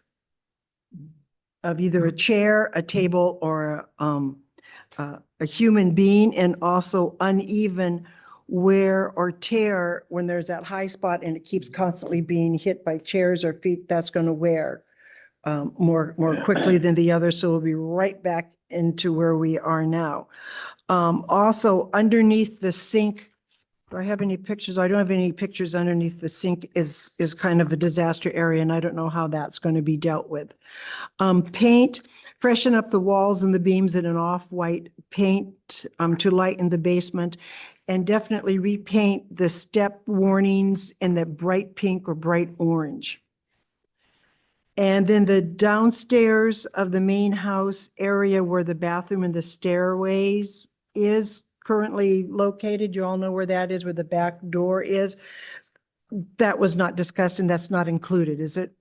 of either a chair, a table, or a human being, and also uneven wear or tear when there's that high spot and it keeps constantly being hit by chairs or feet, that's going to wear more quickly than the other. So we'll be right back into where we are now. Also, underneath the sink Do I have any pictures? I don't have any pictures underneath the sink is kind of a disaster area and I don't know how that's going to be dealt with. Paint, freshen up the walls and the beams in an off-white paint to lighten the basement. And definitely repaint the step warnings in the bright pink or bright orange. And then the downstairs of the main house area where the bathroom and the stairways is currently located, you all know where that is, where the back door is. That was not discussed and that's not included, is it?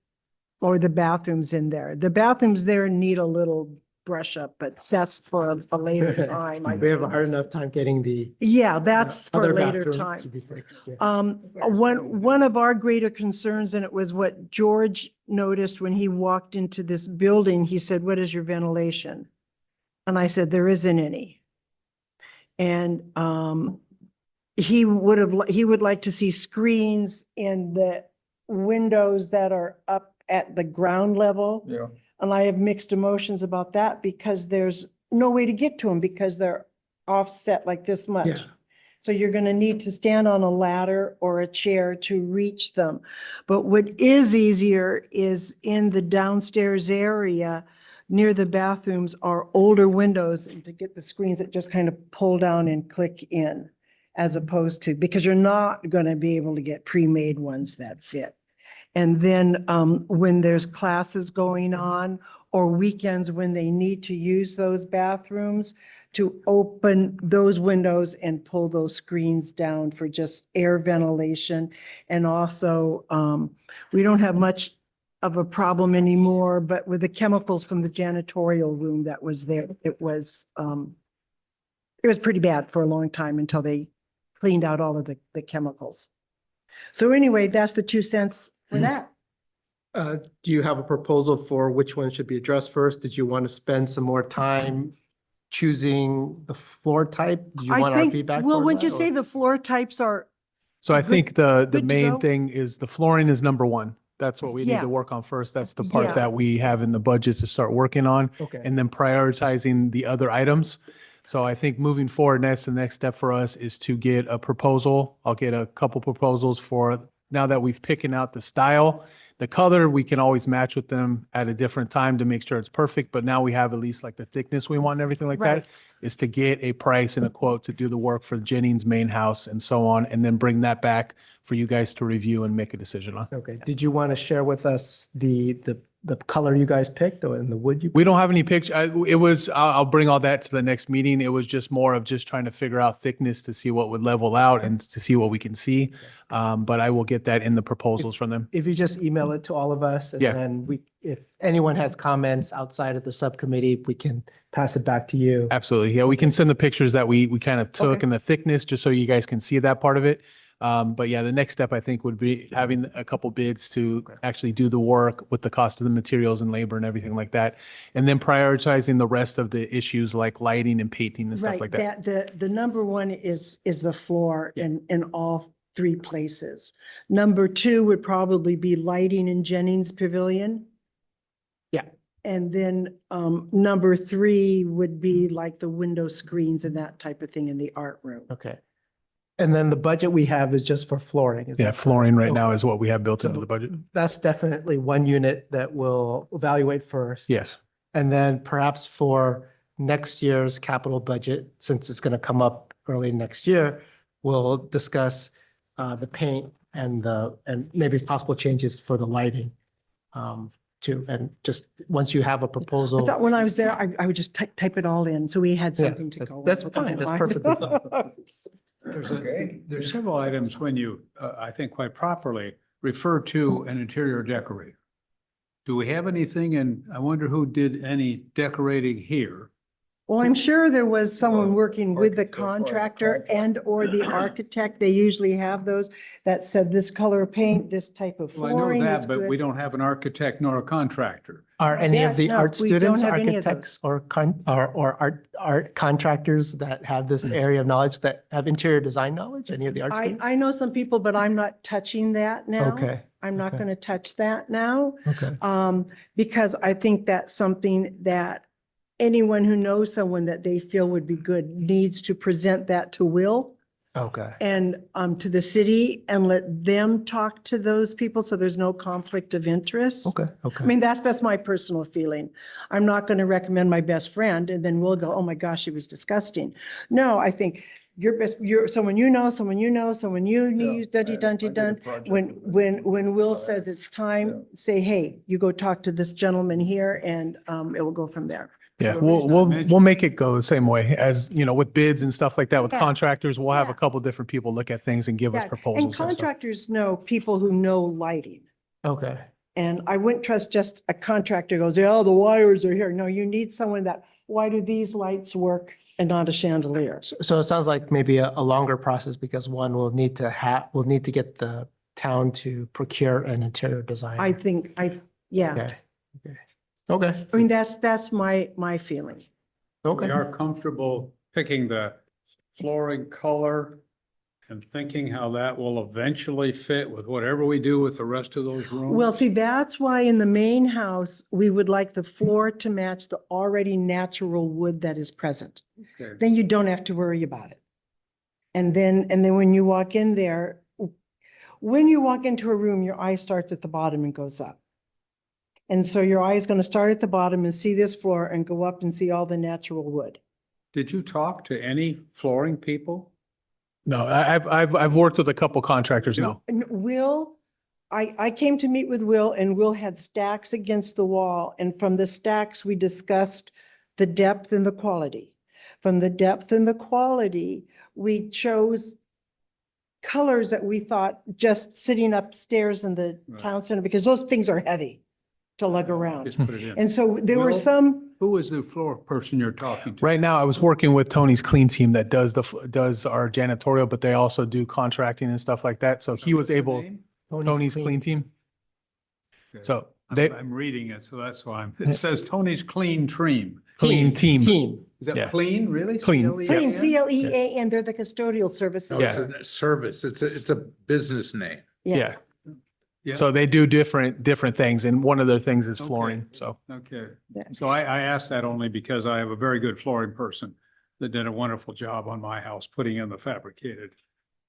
Or the bathrooms in there? The bathrooms there need a little brush up, but that's for a later time. I We have a think. hard enough time getting the Yeah, that's for other later bathroom time. to be fixed. Yeah. One of our greater concerns, and it was what George noticed when he walked into this building, he said, "What is your ventilation?" And I said, "There isn't any." And he would like to see screens in the windows that are up at the ground level. Yeah. And I have mixed emotions about that because there's no way to get to them because they're offset like this much. Yeah. So you're going to need to stand on a ladder or a chair to reach them. But what is easier is in the downstairs area near the bathrooms are older windows and to get the screens that just kind of pull down and click in as opposed to, because you're not going to be able to get pre-made ones that fit. And then when there's classes going on or weekends when they need to use those bathrooms, to open those windows and pull those screens down for just air ventilation. And also, we don't have much of a problem anymore, but with the chemicals from the janitorial room that was there, it was pretty bad for a long time until they cleaned out all of the chemicals. So anyway, that's the 2 cents for that. Do you have a proposal for which one should be addressed first? Did you want to spend some more time choosing the floor type? Do you I want our think, feedback? well, for when that, you or- say the floor types are, So I Good- think the good to main go. thing is the flooring is number one. That's what we need Yeah. to work on first. That's the Yeah. part that we have in the budget to start working on. Okay. And then prioritizing the other items. So I think moving forward, that's the next step for us is to get a proposal. I'll get a couple proposals for, now that we've picking out the style, the color, we can always match with them at a different time to make sure it's perfect. But now we have at least like the thickness we want and everything like Right. that, is to get a price and a quote to do the work for Jennings' main house and so on, and then bring that back for you guys to review and make a decision on. Okay. Did you want to share with us the color you guys picked or in the wood you? We don't have any picture. I'll bring all that to the next meeting. It was just more of just trying to figure out thickness to see what would level out and to see what we can see. But I will get that in the proposals from them. If you just email it to all of us and Yeah. then if anyone has comments outside of the subcommittee, we can pass it back to you. Absolutely. Yeah, we can send the pictures that we kind of took Okay. and the thickness, just so you guys can see that part of it. But yeah, the next step I think would be having a couple bids to actually do the work with the cost of the materials and labor and everything like that. And then prioritizing the rest of the issues like lighting and painting and stuff right, like that. the number one is the floor in all 3 places. Number 2 would probably be lighting in Jennings Pavilion. Yeah. And then number 3 would be like the window screens and that type of thing in the art room. Okay. And then the budget we have is just for flooring. is Yeah, that flooring right Okay. now is what we have built into So- the budget. That's definitely one unit that we'll evaluate first. Yes. And then perhaps for next year's capital budget, since it's going to come up early next year, we'll discuss the paint and maybe possible changes for the lighting too. And just once you have a I proposal. thought when I was there, I would just type it all in, so we had Yeah, something to that's- go with. that's fine. That's perfectly fine. There's several items when you, I think quite properly, refer to an interior decorator. Do we have anything, and I wonder who did any decorating here? Well, I'm sure there was someone working with the Architect or a contractor contractor. and or the architect. They usually have those that said this color of paint, this type of Well, I know flooring is that, but we good. don't have an architect nor a contractor. Are any Yeah, of the no, art we don't students, have any of architects or art contractors that have this area of knowledge that have interior design knowledge? Any of the art students? I know some people, but I'm not touching that now. Okay, I'm not okay. going to touch that now. okay. Because I think that's something that anyone who knows someone that they feel would be good needs to present that to Will Okay. and to the city and let them talk to those people so there's no conflict of interest. Okay, I okay. mean, that's my personal feeling. I'm not going to recommend my best friend and then we'll go, oh my gosh, she was disgusting. No, I think you're someone you know, someone you know, someone you Yeah, dun I dun did a dun. project When, with when Will So, says it's Yeah. time, say, hey, you go talk to this gentleman here and it will go from there. Yeah, The we'll, reason I we'll, mentioned- we'll make it go the same way as, with bids and stuff like that with Yeah. contractors. We'll have Yeah. a couple different people look at things and give us Yeah, proposals and and stuff. contractors know people who know lighting. Okay. And I wouldn't trust just a contractor goes, oh, the wires are here. No, you need someone that, why do these lights work and not a chandelier? So it sounds like maybe a longer process because one will need to we'll need to get the town to procure an interior designer. I think, yeah, Okay. Okay. Okay. I mean, that's my feeling. Okay. We are comfortable picking the flooring color and thinking how that will eventually fit with whatever we do with the rest of those rooms. Well, see, that's why in the main house, we would like the floor to match the already natural wood that is present. Okay. Then you don't have to worry about it. And then when you walk in there, when you walk into a room, your eye starts at the bottom and goes up. And so your eye is going to start at the bottom and see this floor and go up and see all the natural wood. Did you talk to any flooring people? No, I've worked with a couple contractors now. And Will, I came to meet with Will and Will had stacks against the wall. And from the stacks, we discussed the depth and the quality. From the depth and the quality, we chose colors that we thought just sitting upstairs in the Right. town center, because those things are heavy to lug around. Just put it in. And so there were Will? some, Who is the floor person you're talking to? Right now, I was working with Tony's clean team that does does our janitorial, but they also do contracting and stuff like that. So he What's was the able, name? Tony's clean team. Okay. So I'm- they, I'm reading it, so that's why it says Tony's Clean Team. clean team. Team. Is that Yeah. clean, really? Clean. C-L-E-A-N? clean, CLEAN, they're the custodial services. No, it's Yeah. a service. It's a business name. Yeah. Yeah. So they do different things. And one of their things is Okay. flooring. So. Okay, Yeah. so I asked that only because I have a very good flooring person that did a wonderful job on my house, putting in the fabricated.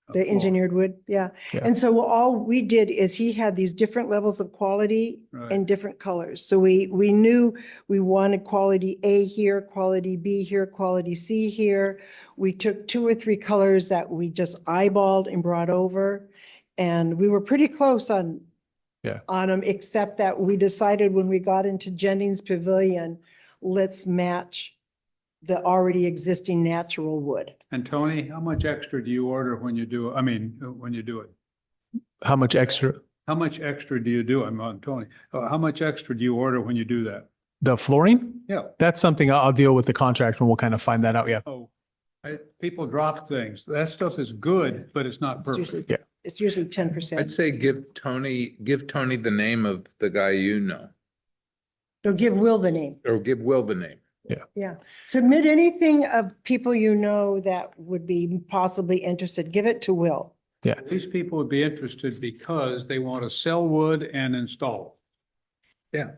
The floor. engineered wood, yeah. Yeah. And so all we did is he had these different levels of quality Right. and different colors. So we knew we wanted quality A here, quality B here, quality C here. We took 2 or 3 colors that we just eyeballed and brought over. And we were pretty close on Yeah. on them, except that we decided when we got into Jennings Pavilion, let's match the already existing natural wood. And Tony, how much extra do you order when you do, when you do it? How much extra? How much extra do you do? I'm on Tony. How much extra do you order when you do that? The flooring? Yeah. That's something I'll deal with the contractor and we'll kind of find that out. Yeah. Oh, people drop things. That stuff is good, but it's not It's perfect. usually, Yeah. it's usually I'd 10%. say give Tony the name of the guy you know, Don't give Will the name. or give Will the name. Yeah. Submit anything of people you know that would be possibly interested. Give it to Will. These people would be interested because they want to sell wood and install.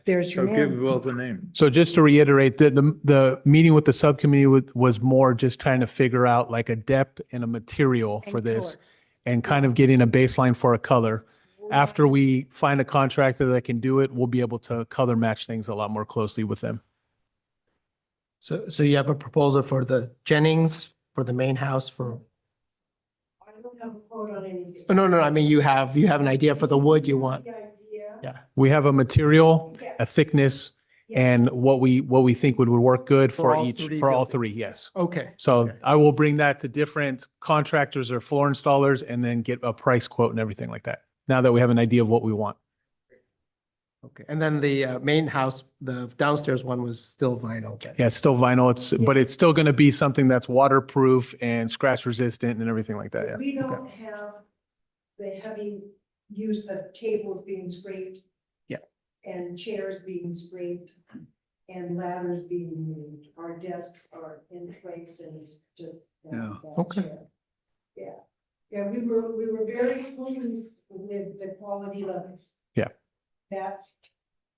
There's So your give man. Will the name. So just to reiterate, the meeting with the subcommittee was more just trying to figure out like a depth and a material for And this color. and kind of getting a baseline for a color. After we find a contractor that can do it, we'll be able to color match things a lot more closely with them. So you have a proposal for the Jennings, for the main house, for, I don't have a quote on anything. oh, no, I mean, you have an idea for the wood you want. The idea. Yeah. We have a material, a Yes. thickness, and what we think would work good For for all each, three for all buildings. three, yes. Okay. So Okay. I will bring that to different contractors or floor installers and then get a price quote and everything like that. Now that we have an idea of what we want. Okay. And then the main house, the downstairs one was still vinyl. then? Yeah, it's still vinyl. But it's still going to be something that's waterproof and scratch resistant and everything like that. Yeah. We Okay. don't have the heavy use of tables being scraped. Yeah. And chairs being scraped and ladders being moved. Our desks are in place and it's just. Yeah. Okay. chair. Yeah. Yeah, we were very pleased with the quality levels. Yeah.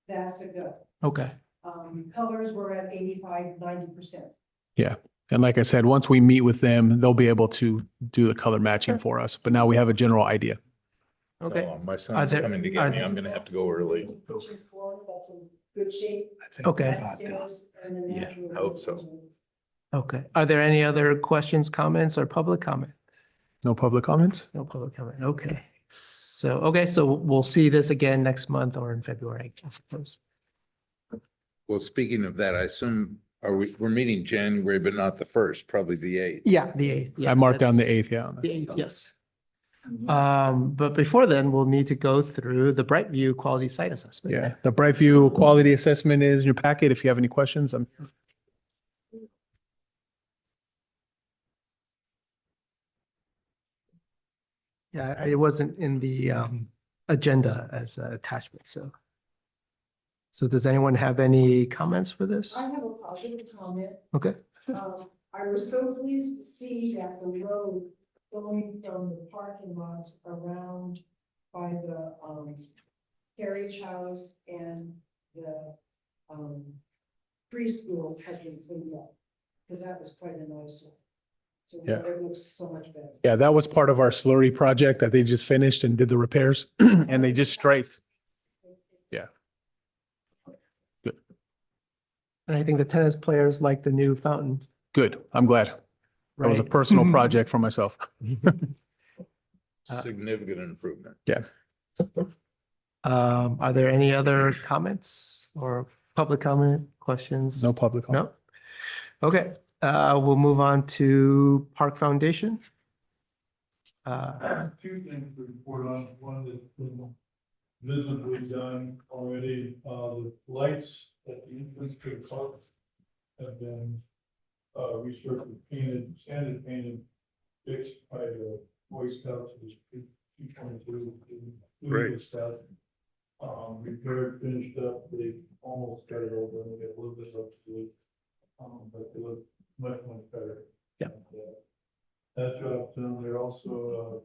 That's a go. Okay. Colors were at 85, 90%. Yeah. And like I said, once we meet with them, they'll be able to do the color matching for us. But now we have a general idea. Okay. No, my Are son's there- coming to are get me. there- I'm gonna have to go early. That's in good shape. Okay. Yeah, I hope so. Okay. Are there any other questions, comments, or public comment? No public comments? No public comment. Okay. So we'll see this again next month or in February, I suppose. Well, speaking of that, I assume, we're meeting January, but not the first, probably the 8th. Yeah, the 8th. Yeah, I marked down the that's- 8th, yeah. on that. The 8th, yes. But before then, we'll need to go through the Brightview Quality Site Assessment. Yeah, the Brightview Quality Assessment is in your packet. If you have any questions, Yeah, it wasn't in the agenda as an attachment, so. So does anyone have any comments for this? I have a positive comment. Okay, I was so pleased to see that the road going from the parking lots around by the, carriage house and the, preschool has been cleaned up. Because that was quite a nice one. So Yeah. it looks so much better. yeah, that was part of our slurry project that they just finished and did the repairs and they just striped. Yeah. and I think the tennis players like the new fountain, Good. I'm glad. That was a right? personal project for myself. Significant improvement. Are there any other comments or public comment, questions? No public comment. No? Okay, we'll move on to Park Foundation. Two things to report on. One that's been visibly done already. The lights at the entrance to the park have been resurfaced, painted, sanded, painted, fixed by the Boy Scouts. It was 222. Great. Repaired, finished up. They almost got it over and we got a little bit up to it. But they look much, much better. Yeah. And, that job done. They're also,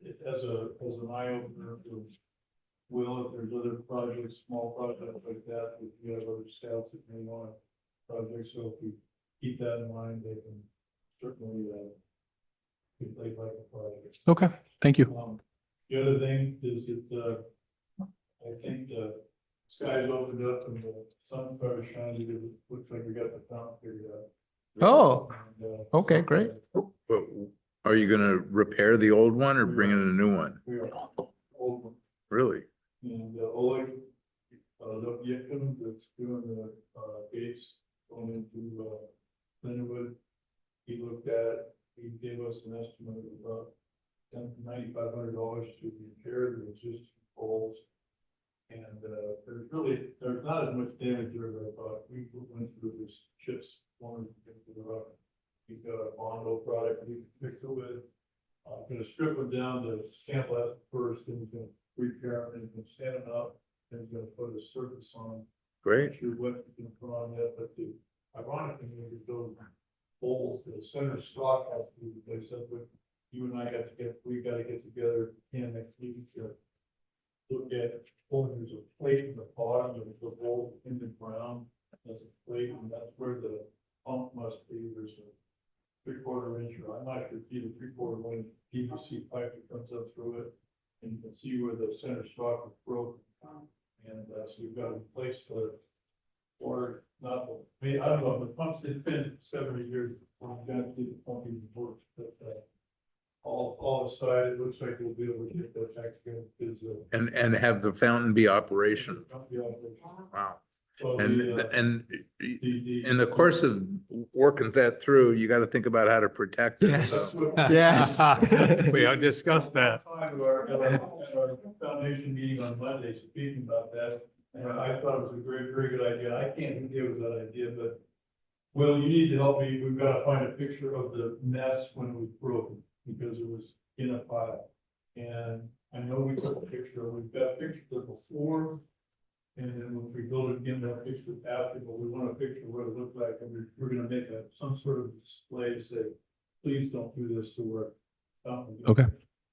as an eye opener for Will, if there's other projects, small projects like that, if you have other scouts that may want a project, so if we keep that in mind, they can certainly, if they like a project. Okay, thank you. The other thing is that, I think the skies opened up and the sun started shining, it looks like we got the fountain figured out. Oh, And, okay, great. But are you gonna repair the old one or bring in a new one? We are old. Really? And Oleg, Yekun, that's doing the, gates going into, Linwood. He looked at it, he gave us an estimate of about $9,500 to repair the existing poles. And, there's not as much damage there as I thought. We went through this chips, one into the rock. We've got a Bondo product we can fix it with. Gonna strip them down to sample that first, then we're gonna repair them, and we're gonna stand them up, then we're gonna put a surface on. Great. Not sure what we can put on that, but the ironic thing is that those poles, the center stock has to be replaced. That's what you and I we gotta get together again next week to look at, there's a plate in the bottom of the bowl in the ground. That's a plate, and that's where the pump must be. There's a 3/4 inch, or I'm not sure if you 3/4 inch PVC pipe that comes up through it. And you can see where the center stock is broken. And so we've got to replace the, or not, I mean, I don't know, the pumps, it's been 70 years. We've got to see the pump even works, but all aside, it looks like we'll be able to get that back together. Because, And have the fountain be operational. yeah. Wow. So And in the course of working that through, you gotta think about how to protect it. Yes. so. Yes. We discussed that. At our foundation meeting on Monday, speaking about that, and I thought it was a very, very good idea. I can't think it was that idea, but Will, you need to help me. We've got to find a picture of the mess when it was broken, because it was in a pile. And I know we took a picture, we've got pictures of before. And then when we build it again, that picture after, but we want a picture of what it looked like, and we're gonna make some sort of display to say, please don't do this to work. Okay.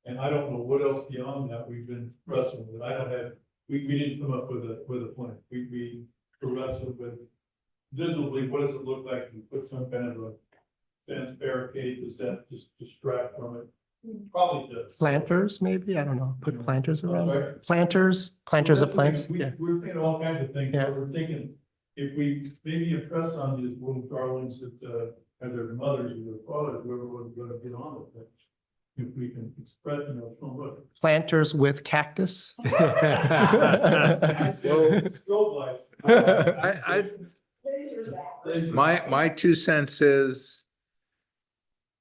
And I don't know what else beyond that we've been wrestling with. I don't have, we didn't come up with a plan. We wrestled with visibly, what does it look like if we put some kind of a fence barricade, does that just distract from it? Probably does. Planters, maybe? I don't know. Put planters around. Sorry? Planters of Well, that's plants. the thing. Yeah. We're thinking all kinds of things, Yeah. but we're thinking, if we maybe impress on these little darlings that, have their mothers or their fathers, whoever was gonna get on with it. If we can express, show look. Planters with cactus. Strobe lights. My 2 cents is,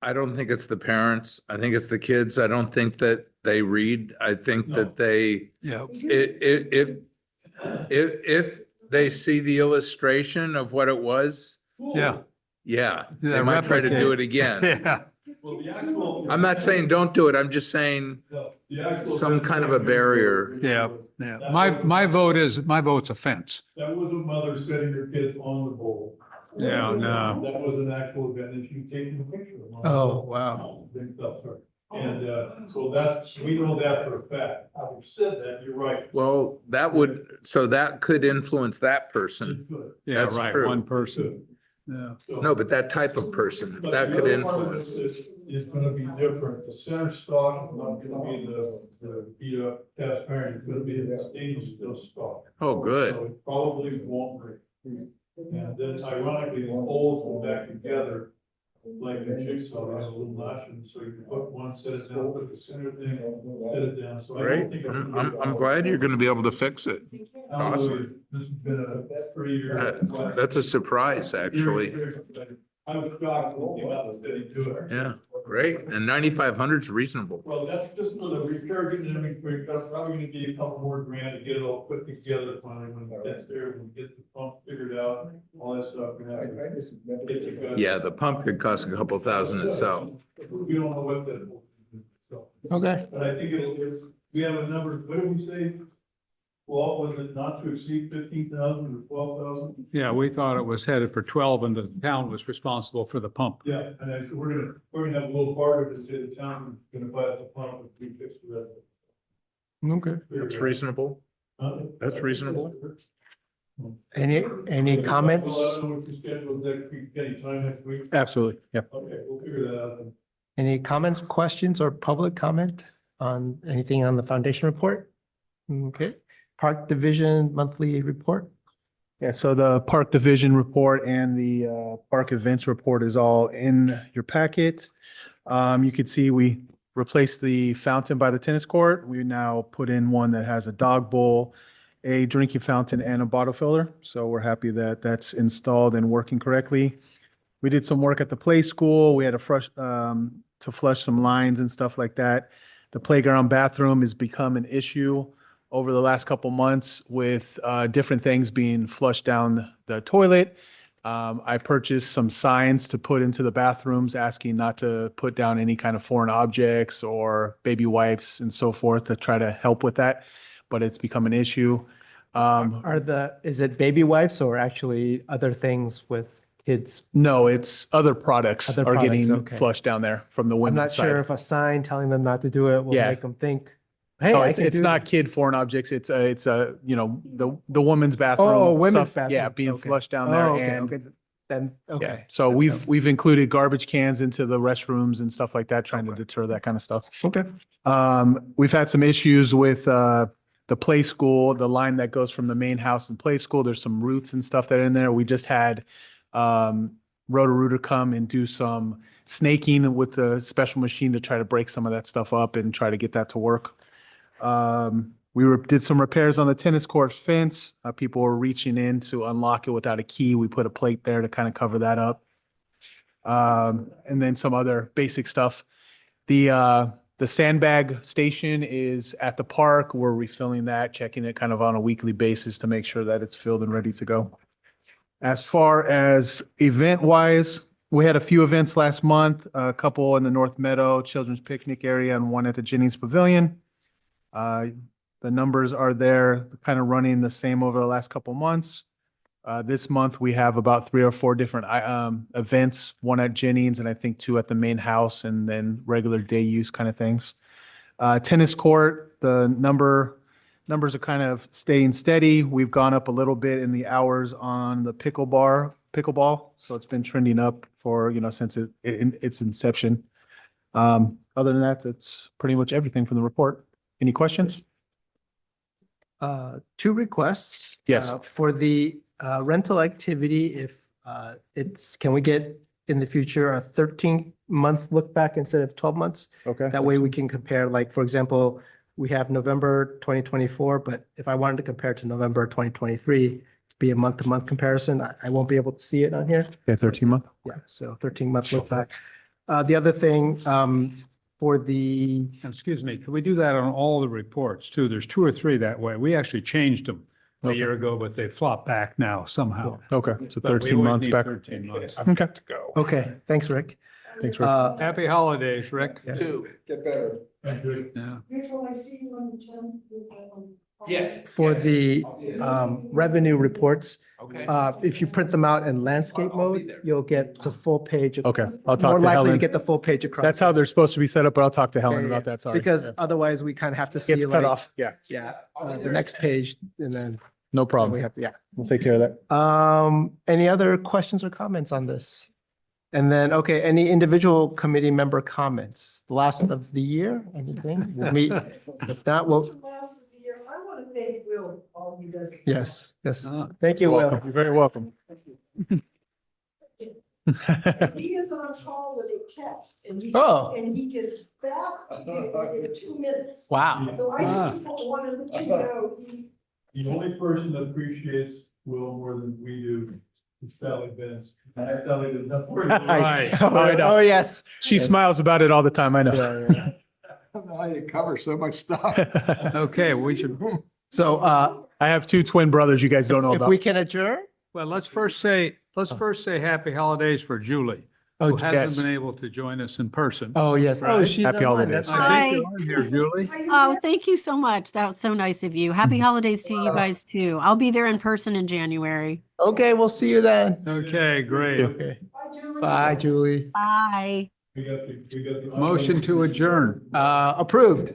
I don't think it's the parents. I think it's the kids. I don't think that they read. I think that they, Yeah. if they see the illustration of what it was, Yeah. yeah, they Yeah, might try to do replicate. it again. Yeah. Well, the actual. I'm not saying don't do it. I'm just saying No, the actual- some kind of a barrier. Yeah, yeah. My vote's a fence. That was a mother setting her kids on the bowl. Yeah, no. That was an actual event, and she taking a picture of them. Oh, wow. Big stuff, sorry. And, so that's, we know that for a fact. Having said that, you're right. Well, so that could influence that person. It's good. Yeah, That's right, true. one person. Yeah. So- No, but that type of person, But that the could other part of influence. this is gonna be different. The center stock is not gonna be the beat up cast iron, it's gonna be the stainless steel stock. Oh, good. So it probably won't break. And then ironically, the holes go back together, like a jigsaw, has a little notch, and so you can put one, set it down, put the center thing, set it down, so I Great. don't think. it's gonna I'm be glad hard. you're gonna be able to fix it. Hallelujah. This has been a 3 year. That's a surprise, actually. I was shocked when it came out that they do it. Yeah, great. And 9,500 is reasonable. Well, that's just for the repair, getting everything, that's probably gonna give you a couple more grand to get it all put together finally, when it gets there, when we get the pump figured out, all that stuff. we're gonna have to I just. get the guys- Yeah, the pump could cost a couple thousand itself. We don't know what that will do, so, Okay. but I think we have a number, what did we say? Well, was it not to exceed 15,000 or 12,000? Yeah, we thought it was headed for 12 and the town was responsible for the pump. Yeah, and I, we're gonna have a little part of it, say the town is gonna buy us a pump, if we fix the rest. Okay. That's reasonable. That's reasonable. Any comments? Well, I don't know if you schedule next week, any time next week. Absolutely. Yeah. Okay, we'll figure that out then. Any comments, questions, or public comment on anything on the foundation report? Okay. Park Division monthly report? Yeah, so the park division report and the park events report is all in your packet. You could see we replaced the fountain by the tennis court. We now put in one that has a dog bowl, a drinking fountain, and a bottle filler. So we're happy that that's installed and working correctly. We did some work at the play school. We had to flush some lines and stuff like that. The playground bathroom has become an issue over the last couple months with different things being flushed down the toilet. I purchased some signs to put into the bathrooms asking not to put down any kind of foreign objects or baby wipes and so forth to try to help with that, but it's become an issue. Is it baby wipes or actually other things with kids? No, it's other products Other are products, getting okay. flushed down there from the I'm not women's sure side. if a sign telling them not to do it will Yeah. make them think, hey, No, I it's can it's do not kid foreign objects. It's the women's bathroom. Oh, women's stuff, Yeah, bathroom. being Okay. flushed down Oh, there okay, and okay. Then, yeah. okay. So we've included garbage cans into the restrooms and stuff like that, trying to deter that kind of stuff. Okay. We've had some issues with the play school, the line that goes from the main house and play school. There's some roots and stuff that are in there. We just had Roto-Rooter come and do some snaking with the special machine to try to break some of that stuff up and try to get that to work. Did some repairs on the tennis court fence. People were reaching in to unlock it without a key. We put a plate there to kind of cover that up. And then some other basic stuff. The sandbag station is at the park. We're refilling that, checking it kind of on a weekly basis to make sure that it's filled and ready to go. As far as event wise, we had a few events last month, a couple in the North Meadow Children's Picnic area and one at the Jennings Pavilion. The numbers are there, kind of running the same over the last couple months. This month, we have about 3 or 4 different events, one at Jennings and I think 2 at the main house and then regular day use kind of things. Tennis court, the numbers are kind of staying steady. We've gone up a little bit in the hours on the pickleball pickleball. So it's been trending up for, since its inception. Other than that, it's pretty much everything from the report. Any questions? Two requests. Yes. For the rental activity, if can we get in the future a 13-month look back instead of 12 months? Okay. That way we can compare, like, for example, we have November 2024, but if I wanted to compare to November 2023, be a month-to-month comparison, I won't be able to see it on here. Yeah, 13-month. Yeah, so 13-month look back. The other thing, for the, Excuse me, can we do that on all the reports too? There's 2 or 3 that way. We actually changed them a year ago, but they flopped back now somehow. Okay, so But we 13 always months need back. 13 months. Okay. okay, thanks, Rick. Thanks, Rick. Happy holidays, Rick. Two. Get better. Yeah. Yes. For the revenue reports, Okay. if you print them out in landscape I'll be mode, there. you'll get the full page. Okay, I'll More talk to likely to Helen. get the full page across. That's how they're supposed to be set up, but I'll talk to Helen Yeah, about yeah. that, sorry. Because Yeah. otherwise we kind of have to see It's cut like, off. Yeah, yeah, the next page and then no we problem. have, yeah. We'll take care of that. Any other questions or comments on this? And then, okay, any individual committee member comments? Last of the year, anything? We'll meet, if not, we'll, Last of the year, I want to thank Will, all he does. yes, yes. Ah, Thank you, Will. You're very welcome. He is on call with a text and Oh. he gets back to you in 2 minutes. Wow. So I just wanted to let you know, The only person that appreciates Will more than we do is Sally Benz. Sally does not worry about it. Right. Oh, I know. Oh, yes. She smiles about it all the time, I know. Yeah, I don't know how you cover so much stuff. Okay, we should, So, I have 2 twin brothers you guys don't know if about. we can adjourn? well, let's first say happy holidays for Julie, Oh, who yes. hasn't been able to join us in person. Oh, yes. Oh, Right. she's Happy online. holidays. That's I right. think you're on here, Julie. Oh, thank you so much. That was so nice of you. Happy holidays to you guys too. I'll be there in person in January. Okay, we'll see you then. Okay, great. Okay. Bye, Julie. Bye. We got the. Motion to adjourn. Approved.